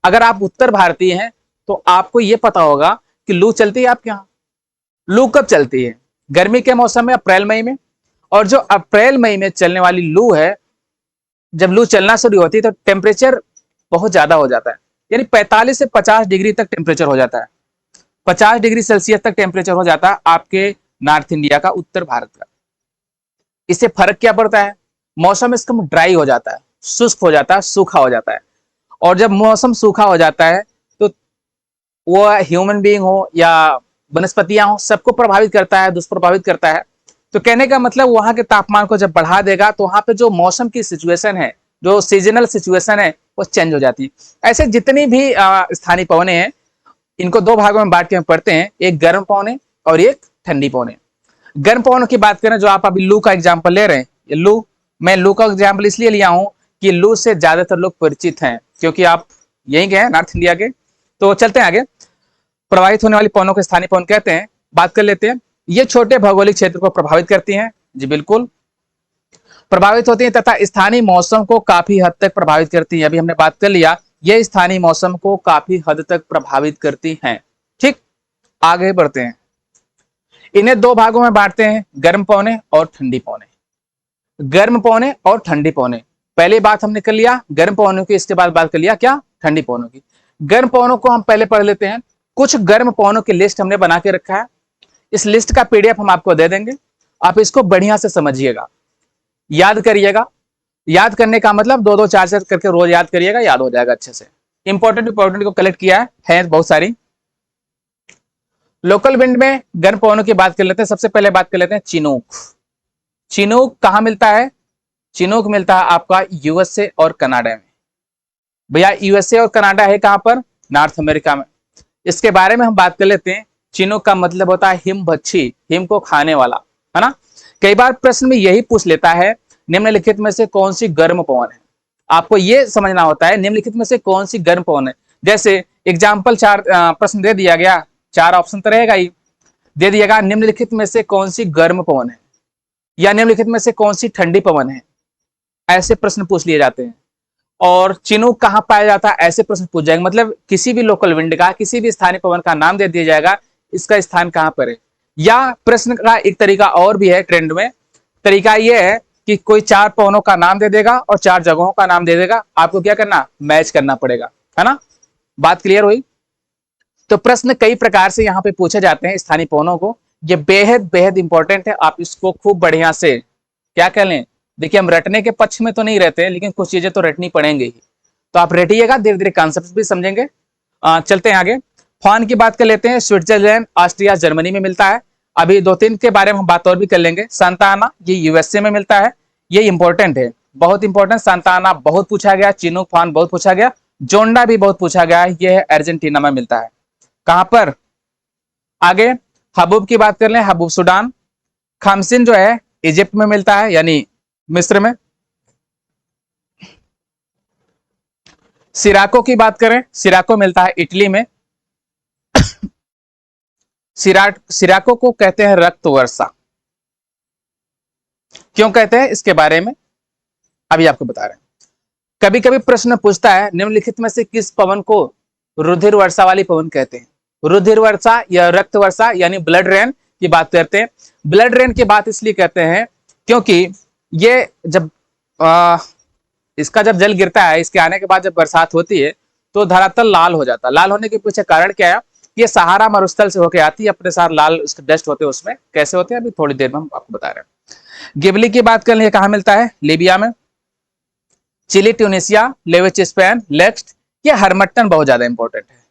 अगर आप उत्तर भारतीय हैं तो आपको यह पता होगा कि लू चलती है आपके यहाँ। लू कब चलती है, गर्मी के मौसम में, अप्रैल मई में। और जो अप्रैल मई में चलने वाली लू है, जब लू चलना शुरू होती है तो टेम्परेचर बहुत ज्यादा हो जाता है, यानी 45 से 50 डिग्री तक टेम्परेचर हो जाता है। 50 डिग्री सेल्सियस तक टेम्परेचर हो जाता है आपके नॉर्थ इंडिया का, उत्तर भारत का। इससे फर्क क्या पड़ता है, मौसम इसका ड्राई हो जाता है, शुष्क हो जाता है, सूखा हो जाता है। और जब मौसम सूखा हो जाता है तो वो ह्यूमन बीइंग हो या वनस्पतियां हो, सबको प्रभावित करता है, दुष्प्रभावित करता है। तो कहने का मतलब वहां के तापमान को जब बढ़ा देगा तो वहां पे जो मौसम की सिचुएशन है, जो सीजनल सिचुएशन है, वो चेंज हो जाती है। ऐसे जितनी भी स्थानीय पवने हैं, इनको दो भागों में बांट के हम पढ़ते हैं, एक गर्म पवने और एक ठंडी पवनें। गर्म पवनों की बात करें, जो आप अभी लू का एग्जाम्पल ले रहे हैं, ये लू, मैं लू का एग्जाम्पल इसलिए लिया हूं कि लू से ज्यादातर लोग परिचित हैं, क्योंकि आप यहीं के हैं, नॉर्थ इंडिया के। तो चलते हैं आगे। प्रभावित होने वाली पवनों को स्थानीय पवन कहते हैं। बात कर लेते हैं, ये छोटे भौगोलिक क्षेत्र को प्रभावित करती हैं। जी बिल्कुल प्रभावित होती हैं, तथा स्थानीय मौसम को काफी हद तक प्रभावित करती हैं। अभी हमने बात कर लिया, ये स्थानीय मौसम को काफी हद तक प्रभावित करती हैं। ठीक, आगे बढ़ते हैं। इन्हें दो भागों में बांटते हैं, गर्म पवनें और ठंडी पवनें। गर्म पवनें और ठंडी पवनें, पहली बात हमने कर लिया गर्म पवनों की, इसके बाद बात कर लिया क्या, ठंडी पवनों की। गर्म पवनों को हम पहले पढ़ लेते हैं। कुछ गर्म पवनों की लिस्ट हमने बना के रखा है, इस लिस्ट का पीडीएफ हम आपको दे देंगे, आप इसको बढ़िया से समझिएगा, याद करिएगा। याद करने का मतलब दो दो चार चार करके रोज याद करिएगा, याद हो जाएगा अच्छे से। इंपॉर्टेंट को कलेक्ट किया है बहुत सारी। लोकल विंड में गर्म पवनों की बात कर लेते हैं। सबसे पहले बात कर लेते हैं चिनूक। चिनूक कहां मिलता है? चिनूक मिलता है आपका यूएसए और कनाडा में। भैया यूएसए और कनाडा है कहां पर? नॉर्थ अमेरिका में। इसके बारे में हम बात कर लेते हैं। चिनूक का मतलब होता है हिमभक्षी, हिम को खाने वाला, है ना। कई बार प्रश्न में यही पूछ लेता है, निम्नलिखित में से कौन सी गर्म पवन है। आपको यह समझना होता है निम्नलिखित में से कौन सी गर्म पवन है। जैसे एग्जाम्पल 4 प्रश्न दे दिया गया, 4 ऑप्शन तो रहेगा ही, दे दिएगा निम्नलिखित में से कौन सी गर्म पवन है या निम्नलिखित में से कौन सी ठंडी पवन है, ऐसे प्रश्न पूछ लिए जाते हैं। और चिनूक कहां पाया जाता है, ऐसे प्रश्न पूछ जाएंगे। मतलब किसी भी लोकल विंड का, किसी भी स्थानीय पवन का नाम दे दिया जाएगा, इसका स्थान कहां पर है। या प्रश्न का एक तरीका और भी है ट्रेंड में, तरीका यह है कि कोई 4 पवनों का नाम दे देगा और 4 जगहों का नाम दे देगा, आपको क्या करना, मैच करना पड़ेगा, है ना। बात क्लियर हुई। तो प्रश्न कई प्रकार से यहाँ पे पूछे जाते हैं स्थानीय पवनों को, ये बेहद बेहद इंपॉर्टेंट है। आप इसको खूब बढ़िया से क्या कह लें, देखिए हम रटने के पक्ष में तो नहीं रहते हैं, लेकिन कुछ चीजें तो रटनी पड़ेंगी ही, तो आप रटिएगा, धीरे धीरे कॉन्सेप्ट भी समझेंगे। चलते हैं आगे। फॉन की बात कर लेते हैं। स्विट्जरलैंड, ऑस्ट्रिया, जर्मनी में मिलता है। अभी 2-3 के बारे में हम बात और भी कर लेंगे। सांताना, ये यूएसए में मिलता है, ये इंपॉर्टेंट है, बहुत इंपॉर्टेंट। सांताना बहुत पूछा गया, चिनूक फॉन बहुत पूछा गया, जोंडा भी बहुत पूछा गया, ये अर्जेंटीना में मिलता है। कहां पर? आगे हबूब की बात कर लें, हबूब सूडान। खामसिन जो है इजिप्ट में मिलता है, यानी मिस्र में। सिराको की बात करें, सिराको मिलता है इटली में। सिराको को कहते हैं रक्त वर्षा, क्यों कहते हैं इसके बारे में अभी आपको बता रहे हैं। कभी कभी प्रश्न पूछता है निम्नलिखित में से किस पवन को रुधिर वर्षा वाली पवन कहते हैं। रुधिर वर्षा या रक्त वर्षा यानी ब्लड रेन की बात करते हैं। ब्लड रेन की बात इसलिए कहते हैं क्योंकि ये जब इसका जब जल गिरता है, इसके आने के बाद जब बरसात होती है तो धरातल लाल हो जाता है। लाल होने के पीछे कारण क्या है? ये सहारा मरुस्थल से होकर आती है, अपने साथ लाल डस्ट होते हैं उसमें। कैसे होते हैं अभी थोड़ी देर में हम आपको बता रहे हैं। गिबली की बात कर लें, कहां मिलता है? लीबिया में। Chile, Tunisia, leveche, Spain. Next, ये हरमट्टन बहुत ज्यादा इंपॉर्टेंट है।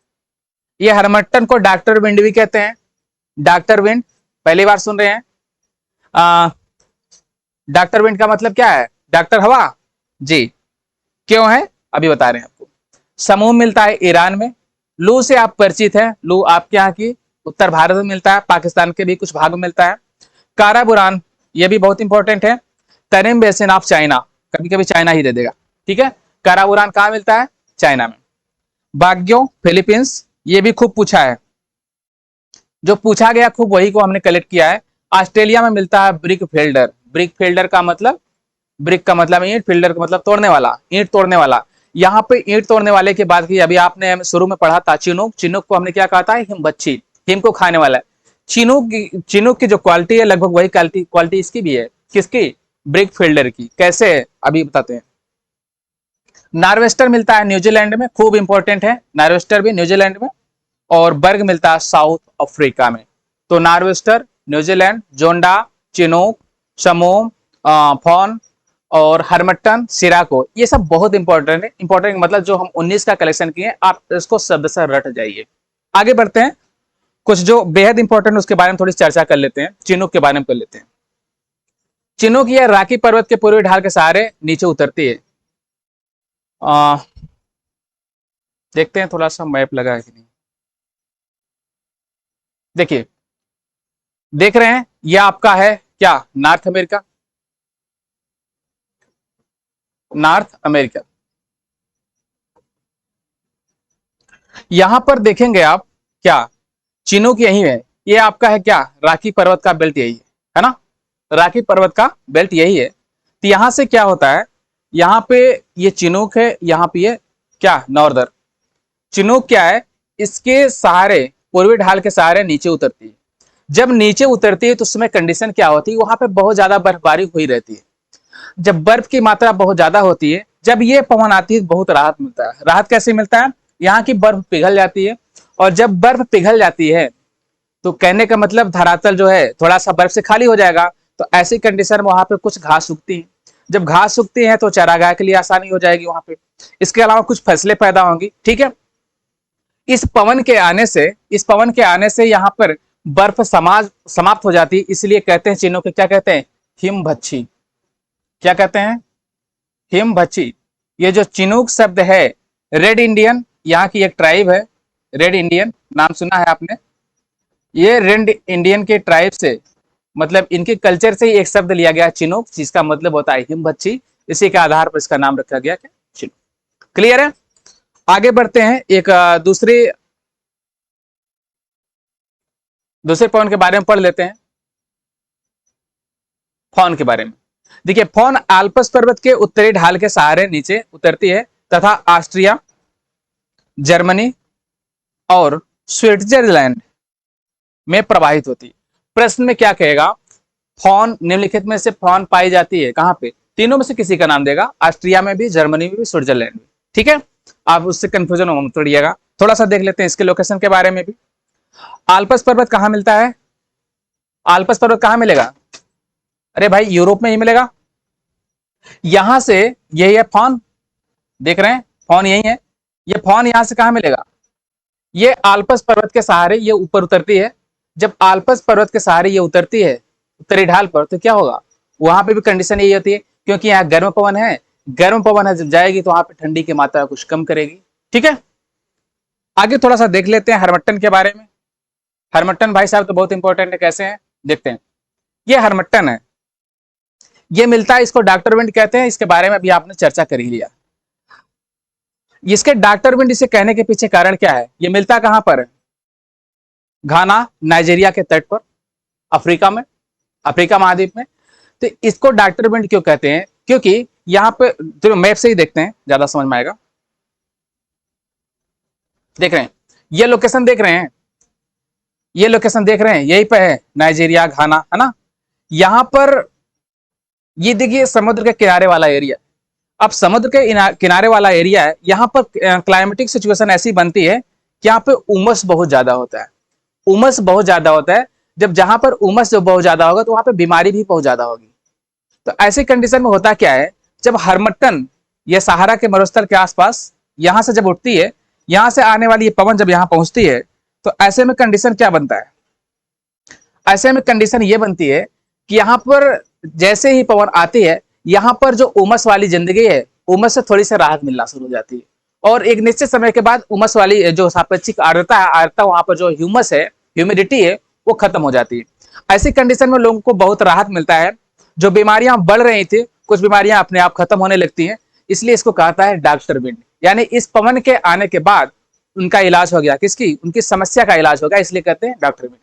ये हरमट्टन को डॉक्टर विंड भी कहते हैं। डॉक्टर विंड पहली बार सुन रहे हैं। डॉक्टर विंड का मतलब क्या है? डॉक्टर हवा जी। क्यों है अभी बता रहे हैं आपको। समूह मिलता है ईरान में। लू से आप परिचित हैं, लू आपके यहाँ की उत्तर भारत में मिलता है, पाकिस्तान के भी कुछ भाग में मिलता है। काराबुरान, ये भी बहुत इंपॉर्टेंट है। तरिम बेसिन ऑफ चाइना, कभी कभी चाइना ही दे देगा, ठीक है। काराबुरान कहां मिलता है? चाइना में। बाग्यो, फिलीपींस, ये भी खूब पूछा है, जो पूछा गया खूब वही को हमने कलेक्ट किया है। ऑस्ट्रेलिया में मिलता है ब्रिक फेल्डर। ब्रिक फेल्डर का मतलब, ब्रिक का मतलब ईंट, फिल्डर का मतलब तोड़ने वाला, ईंट तोड़ने वाला। यहाँ पे ईंट तोड़ने वाले की बात की, अभी आपने शुरू में पढ़ा था चिनूक। चिनूक को हमने क्या कहा था? हिमबच्ची, हिम को खाने वाला है। चिनूक की जो क्वालिटी है लगभग वही क्वालिटी इसकी भी है। किसकी? ब्रिक फिल्डर की। कैसे है अभी बताते हैं। नार्वेस्टर मिलता है न्यूजीलैंड में, खूब इंपॉर्टेंट है नार्वेस्टर भी न्यूजीलैंड में। और बर्ग मिलता है साउथ अफ्रीका में। तो नार्वेस्टर, न्यूजीलैंड, जोंडा, चिनूक, समूह, फॉन और हरमट्टन, सिराको, ये सब बहुत इंपॉर्टेंट है। इंपॉर्टेंट मतलब जो हम 19 का कलेक्शन किए, आप इसको शब्द से रट जाइए। आगे बढ़ते हैं, कुछ जो बेहद इंपॉर्टेंट उसके बारे में थोड़ी चर्चा कर लेते हैं। चिनूक के बारे में कर लेते हैं। चिनूक यह राकी पर्वत के पूर्वी ढाल के सहारे नीचे उतरती है। देखते हैं थोड़ा सा मैप लगा है कि नहीं। देखिए देख रहे हैं यह आपका है क्या, नॉर्थ अमेरिका, नॉर्थ अमेरिका। यहां पर देखेंगे आप क्या, चिनूक यही है, ये आपका है क्या, राखी पर्वत का बेल्ट यही है ना, राखी पर्वत का बेल्ट यही है। तो यहां से क्या होता है, यहां पे ये चिनूक है, यहां पे ये क्या, नॉर्दर। चिनूक क्या है, इसके सहारे, पूर्वी ढाल के सहारे नीचे उतरती है। जब नीचे उतरती है तो उसमें कंडीशन क्या होती है, वहां पे बहुत ज्यादा बर्फबारी हुई रहती है। जब बर्फ की मात्रा बहुत ज्यादा होती है, जब ये पवन आती है, बहुत राहत मिलता है। राहत कैसे मिलता है, यहाँ की बर्फ पिघल जाती है, और जब बर्फ पिघल जाती है तो कहने का मतलब धरातल जो है थोड़ा सा बर्फ से खाली हो जाएगा। तो ऐसी कंडीशन में वहां पे कुछ घास उगती है। जब घास उगती है तो चारागाह के लिए आसानी हो जाएगी वहां पे। इसके अलावा कुछ फसलें पैदा होंगी, ठीक है। इस पवन के आने से यहाँ पर बर्फ समाप्त हो जाती है, इसलिए कहते हैं चिन्हों के, क्या कहते हैं, हिमभच्छी। क्या कहते हैं, हिमभच्छी। ये जो चिनूक शब्द है, रेड इंडियन यहाँ की एक ट्राइब है, रेड इंडियन नाम सुना है आपने। ये रेड इंडियन के ट्राइब से, मतलब इनके कल्चर से ही एक शब्द लिया गया चिनूक, जिसका मतलब होता है हिमभच्छी। इसी के आधार पर इसका नाम रखा गया क्या, चिनूक। क्लियर है। आगे बढ़ते हैं, एक दूसरे पवन के बारे में पढ़ लेते हैं, फॉन के बारे में। देखिए, फॉन आल्पस पर्वत के उत्तरी ढाल के सहारे नीचे उतरती है तथा ऑस्ट्रिया, जर्मनी और स्विट्जरलैंड में प्रवाहित होती है। प्रश्न में क्या कहेगा, फॉन निम्नलिखित में से फॉन पाई जाती है कहां पे, तीनों में से किसी का नाम देगा, ऑस्ट्रिया में भी, जर्मनी में भी, स्विट्जरलैंड में। ठीक है, आप उससे कंफ्यूजन मत करिएगा। थोड़ा सा देख लेते हैं इसके लोकेशन के बारे में भी। आल्पस पर्वत कहां मिलता है, आल्पस पर्वत कहां मिलेगा, अरे भाई यूरोप में ही मिलेगा। यहां से यही है फॉन, देख रहे हैं फॉन यही है। ये फॉन यहां से कहां मिलेगा, ये आल्पस पर्वत के सहारे ये ऊपर उतरती है। जब आल्पस पर्वत के सहारे ये उतरती है उत्तरी ढाल पर, तो क्या होगा, वहां पे भी कंडीशन यही होती है, क्योंकि यहाँ गर्म पवन है, गर्म पवन है, जब जाएगी तो वहां पे ठंडी की मात्रा कुछ कम करेगी। ठीक है, आगे थोड़ा सा देख लेते हैं हरमट्टन के बारे में। हरमट्टन भाई साहब तो बहुत इंपॉर्टेंट है, कैसे हैं देखते हैं। ये हरमट्टन है, ये मिलता है, इसको डॉक्टर विंड कहते हैं, इसके बारे में अभी आपने चर्चा कर ही लिया। इसके डॉक्टर विंड इसे कहने के पीछे कारण क्या है, ये मिलता कहां पर है, घाना, नाइजीरिया के तट पर, अफ्रीका में, अफ्रीका महाद्वीप में। तो इसको डॉक्टर विंड क्यों कहते हैं, क्योंकि यहाँ पे तो मैप से ही देखते हैं, ज्यादा समझ में आएगा। देख रहे हैं, ये लोकेशन देख रहे हैं, ये लोकेशन देख रहे हैं, यही पे है नाइजीरिया, घाना, है ना। यहां पर ये देखिए समुद्र के किनारे वाला एरिया। अब समुद्र के किनारे वाला एरिया है, यहाँ पर क्लाइमेटिक सिचुएशन ऐसी बनती है कि यहाँ पे उमस बहुत ज्यादा होता है, उमस बहुत ज्यादा होता है। जब जहां पर उमस जो बहुत ज्यादा होगा तो वहां पे बीमारी भी बहुत ज्यादा होगी। तो ऐसी कंडीशन में होता क्या है, जब हरमट्टन ये सहारा के मरुस्थल के आसपास यहां से जब उठती है, यहां से आने वाली ये पवन जब यहां पहुंचती है, तो ऐसे में कंडीशन क्या बनता है, ऐसे में कंडीशन ये बनती है कि यहाँ पर जैसे ही पवन आती है, यहाँ पर जो उमस वाली जिंदगी है, उमस से थोड़ी सी राहत मिलना शुरू हो जाती है। और एक निश्चित समय के बाद उमस वाली जो सापेक्षिक आर्द्रता है, आर्द्रता वहां पर जो ह्यूमस है, ह्यूमिडिटी है, वो खत्म हो जाती है। ऐसी कंडीशन में लोगों को बहुत राहत मिलता है। जो बीमारियां बढ़ रही थी, कुछ बीमारियां अपने आप खत्म होने लगती हैं। इसलिए इसको कहता है डॉक्टर विंड। यानी इस पवन के आने के बाद उनका इलाज हो गया, किसकी, उनकी समस्या का इलाज हो गया, इसलिए कहते हैं डॉक्टर विंड।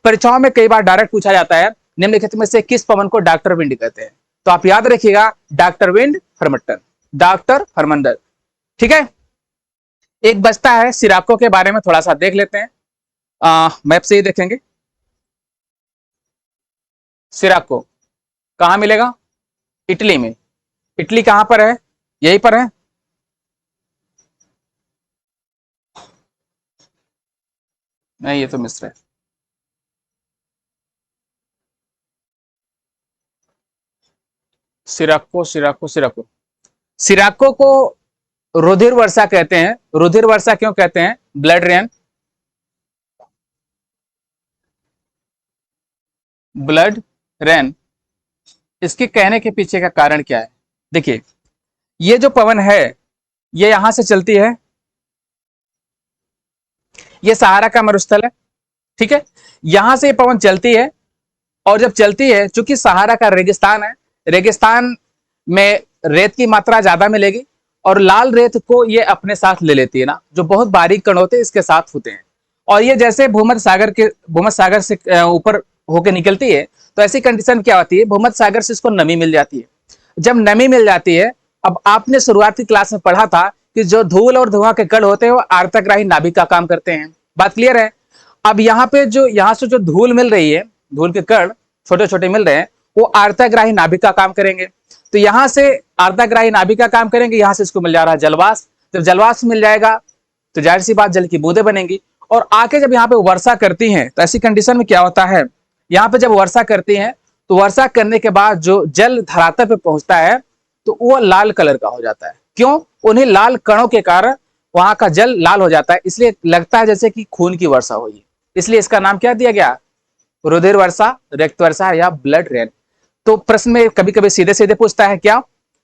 परीक्षाओं में कई बार डायरेक्ट पूछा जाता है, निम्नलिखित में से किस पवन को डॉक्टर विंड कहते हैं। तो आप याद रखिएगा, डॉक्टर विंड, हरमट्टन, डॉक्टर हरमंडल। ठीक है, एक बचता है सिराको के बारे में, थोड़ा सा देख लेते हैं, मैप से ही देखेंगे। सिराको कहां मिलेगा, इटली में। इटली कहां पर है, यहीं पर है, नहीं ये तो मिस्र है। सिराको, सिराको, सिराको, सिराको को रुधिर वर्षा कहते हैं। रुधिर वर्षा क्यों कहते हैं, ब्लड रेन, ब्लड रेन। इसके कहने के पीछे का कारण क्या है, देखिए, ये जो पवन है ये यहां से चलती है, ये सहारा का मरुस्थल है, ठीक है। यहां से ये पवन चलती है और जब चलती है, चूंकि सहारा का रेगिस्तान है, रेगिस्तान में रेत की मात्रा ज्यादा मिलेगी और लाल रेत को ये अपने साथ ले लेती है ना, जो बहुत बारीक कण होते हैं इसके साथ होते हैं। और ये जैसे भूमध्य सागर से ऊपर होकर निकलती है, तो ऐसी कंडीशन क्या होती है, भूमध्य सागर से इसको नमी मिल जाती है। जब नमी मिल जाती है, अब आपने शुरुआती क्लास में पढ़ा था कि जो धूल और धुआं के कण होते हैं वो आर्द्रग्राही नाभिक का काम करते हैं। बात क्लियर है? अब यहाँ पे जो यहाँ से जो धूल मिल रही है, धूल के कण छोटे छोटे मिल रहे हैं, वो आर्द्रग्राही नाभिक का काम करेंगे। तो यहाँ से आर्द्रग्राही नाभिक का काम करेंगे, यहाँ से इसको मिल जा रहा है जलवाष्प। जब जलवाष्प मिल जाएगा तो जाहिर सी बात जल की बूंदें बनेंगी, और आके जब यहाँ पे वर्षा करती हैं, तो ऐसी कंडीशन में क्या होता है, यहाँ पे जब वर्षा करती हैं तो वर्षा करने के बाद जो जल धरातल पे पहुंचता है तो वो लाल कलर का हो जाता है। क्यों? उन्हीं लाल कणों के कारण वहां का जल लाल हो जाता है, इसलिए लगता है जैसे कि खून की वर्षा हुई। इसलिए इसका नाम क्या दिया गया, रुधिर वर्षा, रक्त वर्षा या ब्लड रेन। तो प्रश्न में कभी कभी सीधे सीधे पूछता है क्या,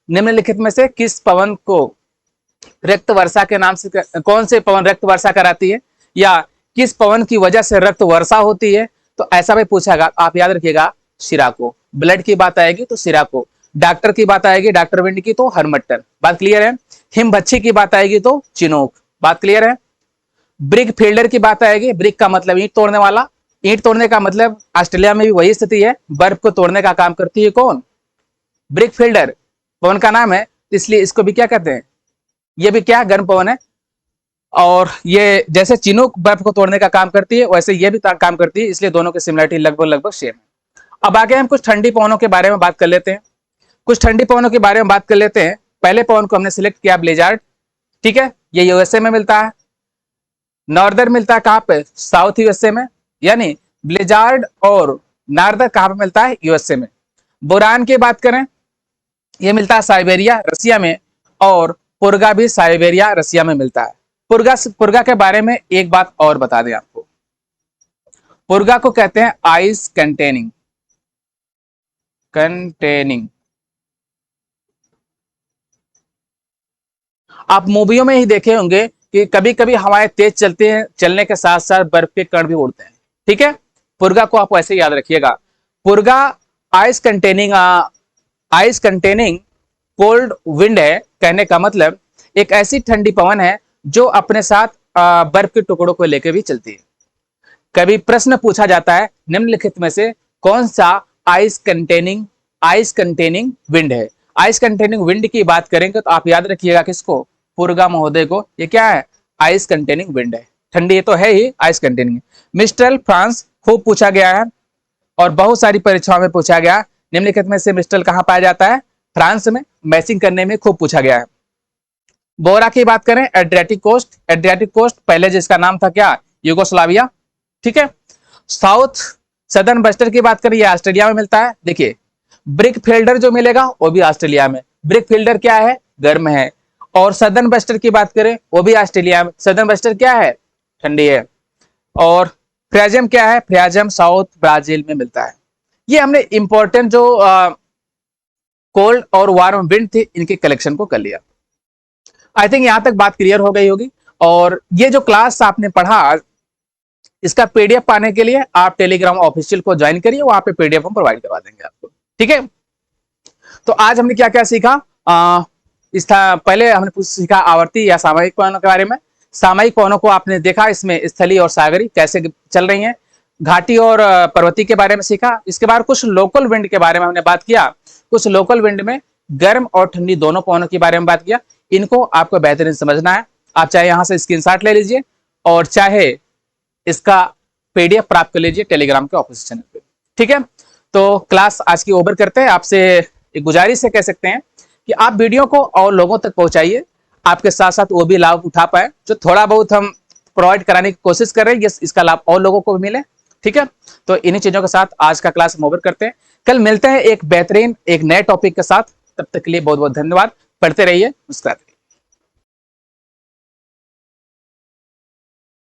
निम्नलिखित में से किस पवन को रक्त वर्षा के नाम से, कौन से पवन रक्त वर्षा कराती है, या किस पवन की वजह से रक्त वर्षा होती है? तो ऐसा भी पूछेगा, आप याद रखिएगा शिराको। ब्लड की बात आएगी तो शिराको, डॉक्टर की बात आएगी डॉक्टर विंड की तो हरमट्टन। बात क्लियर है? हिमभच्छी की बात आएगी तो चिनोक। बात क्लियर है? ब्रिक फील्डर की बात आएगी, ब्रिक का मतलब ईंट तोड़ने वाला, ईंट तोड़ने का मतलब ऑस्ट्रेलिया में भी वही स्थिति है, बर्फ को तोड़ने का काम करती है कौन, ब्रिक फील्डर। पवन का नाम है, इसलिए इसको भी क्या कहते हैं, ये भी क्या गर्म पवन है। और ये जैसे चिनूक बर्फ को तोड़ने का काम करती है, वैसे ये भी काम करती है, इसलिए दोनों की सिमिलरिटी लगभग लगभग सेम है। अब आगे हम कुछ ठंडी पवनों के बारे में बात कर लेते हैं, कुछ ठंडी पवनों के बारे में बात कर लेते हैं। पहले पवन को हमने सिलेक्ट किया ब्लेजार्ड, ठीक है, ये यूएसए में मिलता है। नॉर्दर्न मिलता है कहां पे, साउथ यूएसए में, यानी ब्लेजार्ड और नार्दर कहां पे मिलता है, यूएसए में। बोरान की बात करें, ये मिलता है साइबेरिया रसिया में, और पुर्गा भी साइबेरिया रसिया में मिलता है। पुर्गा के बारे में एक बात और बता दें आपको, पुर्गा को कहते हैं आइस कंटेनिंग, आप मूवियों में ही देखे होंगे कि कभी कभी हवाएं तेज चलती हैं, चलने के साथ साथ बर्फ के कण भी उड़ते हैं, ठीक है। पुर्गा को आप ऐसे याद रखिएगा, पुर्गा आइस कंटेनिंग कोल्ड विंड है। कहने का मतलब एक ऐसी ठंडी पवन है जो अपने साथ बर्फ के टुकड़ों को लेकर भी चलती है। कभी प्रश्न पूछा जाता है निम्नलिखित में से कौन सा आइस कंटेनिंग विंड है। आइस कंटेनिंग विंड की बात करेंगे तो आप याद रखिएगा किसको, पुर्गा महोदय को। ये क्या है, आइस कंटेनिंग विंड है, ठंडी ये तो है ही, आइस कंटेनिंग। मिस्ट्रल फ्रांस खूब पूछा गया है और बहुत सारी परीक्षाओं में पूछा गया। निम्नलिखित में से मिस्ट्रल कहां पाया जाता है, फ्रांस में, मैचिंग करने में खूब पूछा गया है। बोरा की बात करें, एड्रियाटिक कोस्ट पहले जिसका नाम था क्या, यूगोस्लाविया, ठीक है। साउथ सदर्न बस्टर की बात करें, ये ऑस्ट्रेलिया में मिलता है। देखिए ब्रिक फील्डर जो मिलेगा वो भी ऑस्ट्रेलिया में, ब्रिक फील्डर क्या है, गर्म है। और सदर्न बस्टर की बात करें वो भी ऑस्ट्रेलिया में, सदर्न बस्टर क्या है, ठंडी है। और फ्रेजम क्या है, फ्रेजम साउथ ब्राजील में मिलता है। ये हमने इंपॉर्टेंट जो कोल्ड और वार्म विंड थे इनके कलेक्शन को कर लिया। आई थिंक यहां तक बात क्लियर हो गई होगी। और ये जो क्लास आपने पढ़ा, इसका पीडीएफ पाने के लिए आप टेलीग्राम ऑफिशियल को ज्वाइन करिए, वहां पे पीडीएफ हम प्रोवाइड करवा देंगे आपको, ठीक है। तो आज हमने क्या क्या सीखा, पहले हमने सीखा आवर्ती या सामयिक पवनों के बारे में। सामयिक पवनों को आपने देखा, इसमें स्थलीय और सागरी कैसे चल रही हैं। घाटी और पर्वतीय के बारे में सीखा। इसके बाद कुछ लोकल विंड के बारे में हमने बात किया, कुछ लोकल विंड में गर्म और ठंडी दोनों पवनों के बारे में बात किया। इनको आपको बेहतरीन समझना है, आप चाहे यहां से स्क्रीनशॉट ले लीजिए और चाहे इसका पीडीएफ प्राप्त कर लीजिए टेलीग्राम के ऑफिस चैनल पे, ठीक है। तो क्लास आज की ओवर करते हैं। आपसे एक गुजारिश है, कह सकते हैं कि आप वीडियो को और लोगों तक पहुंचाइए, आपके साथ साथ वो भी लाभ उठा पाए। जो थोड़ा बहुत हम प्रोवाइड कराने की कोशिश कर रहे हैं, इसका लाभ और लोगों को भी मिले, ठीक है। तो इन्हीं चीजों के साथ आज का क्लास हम ओवर करते हैं। कल मिलते हैं एक बेहतरीन एक नए टॉपिक के साथ, तब तक के लिए बहुत बहुत धन्यवाद। पढ़ते रहिए, मुस्कुराते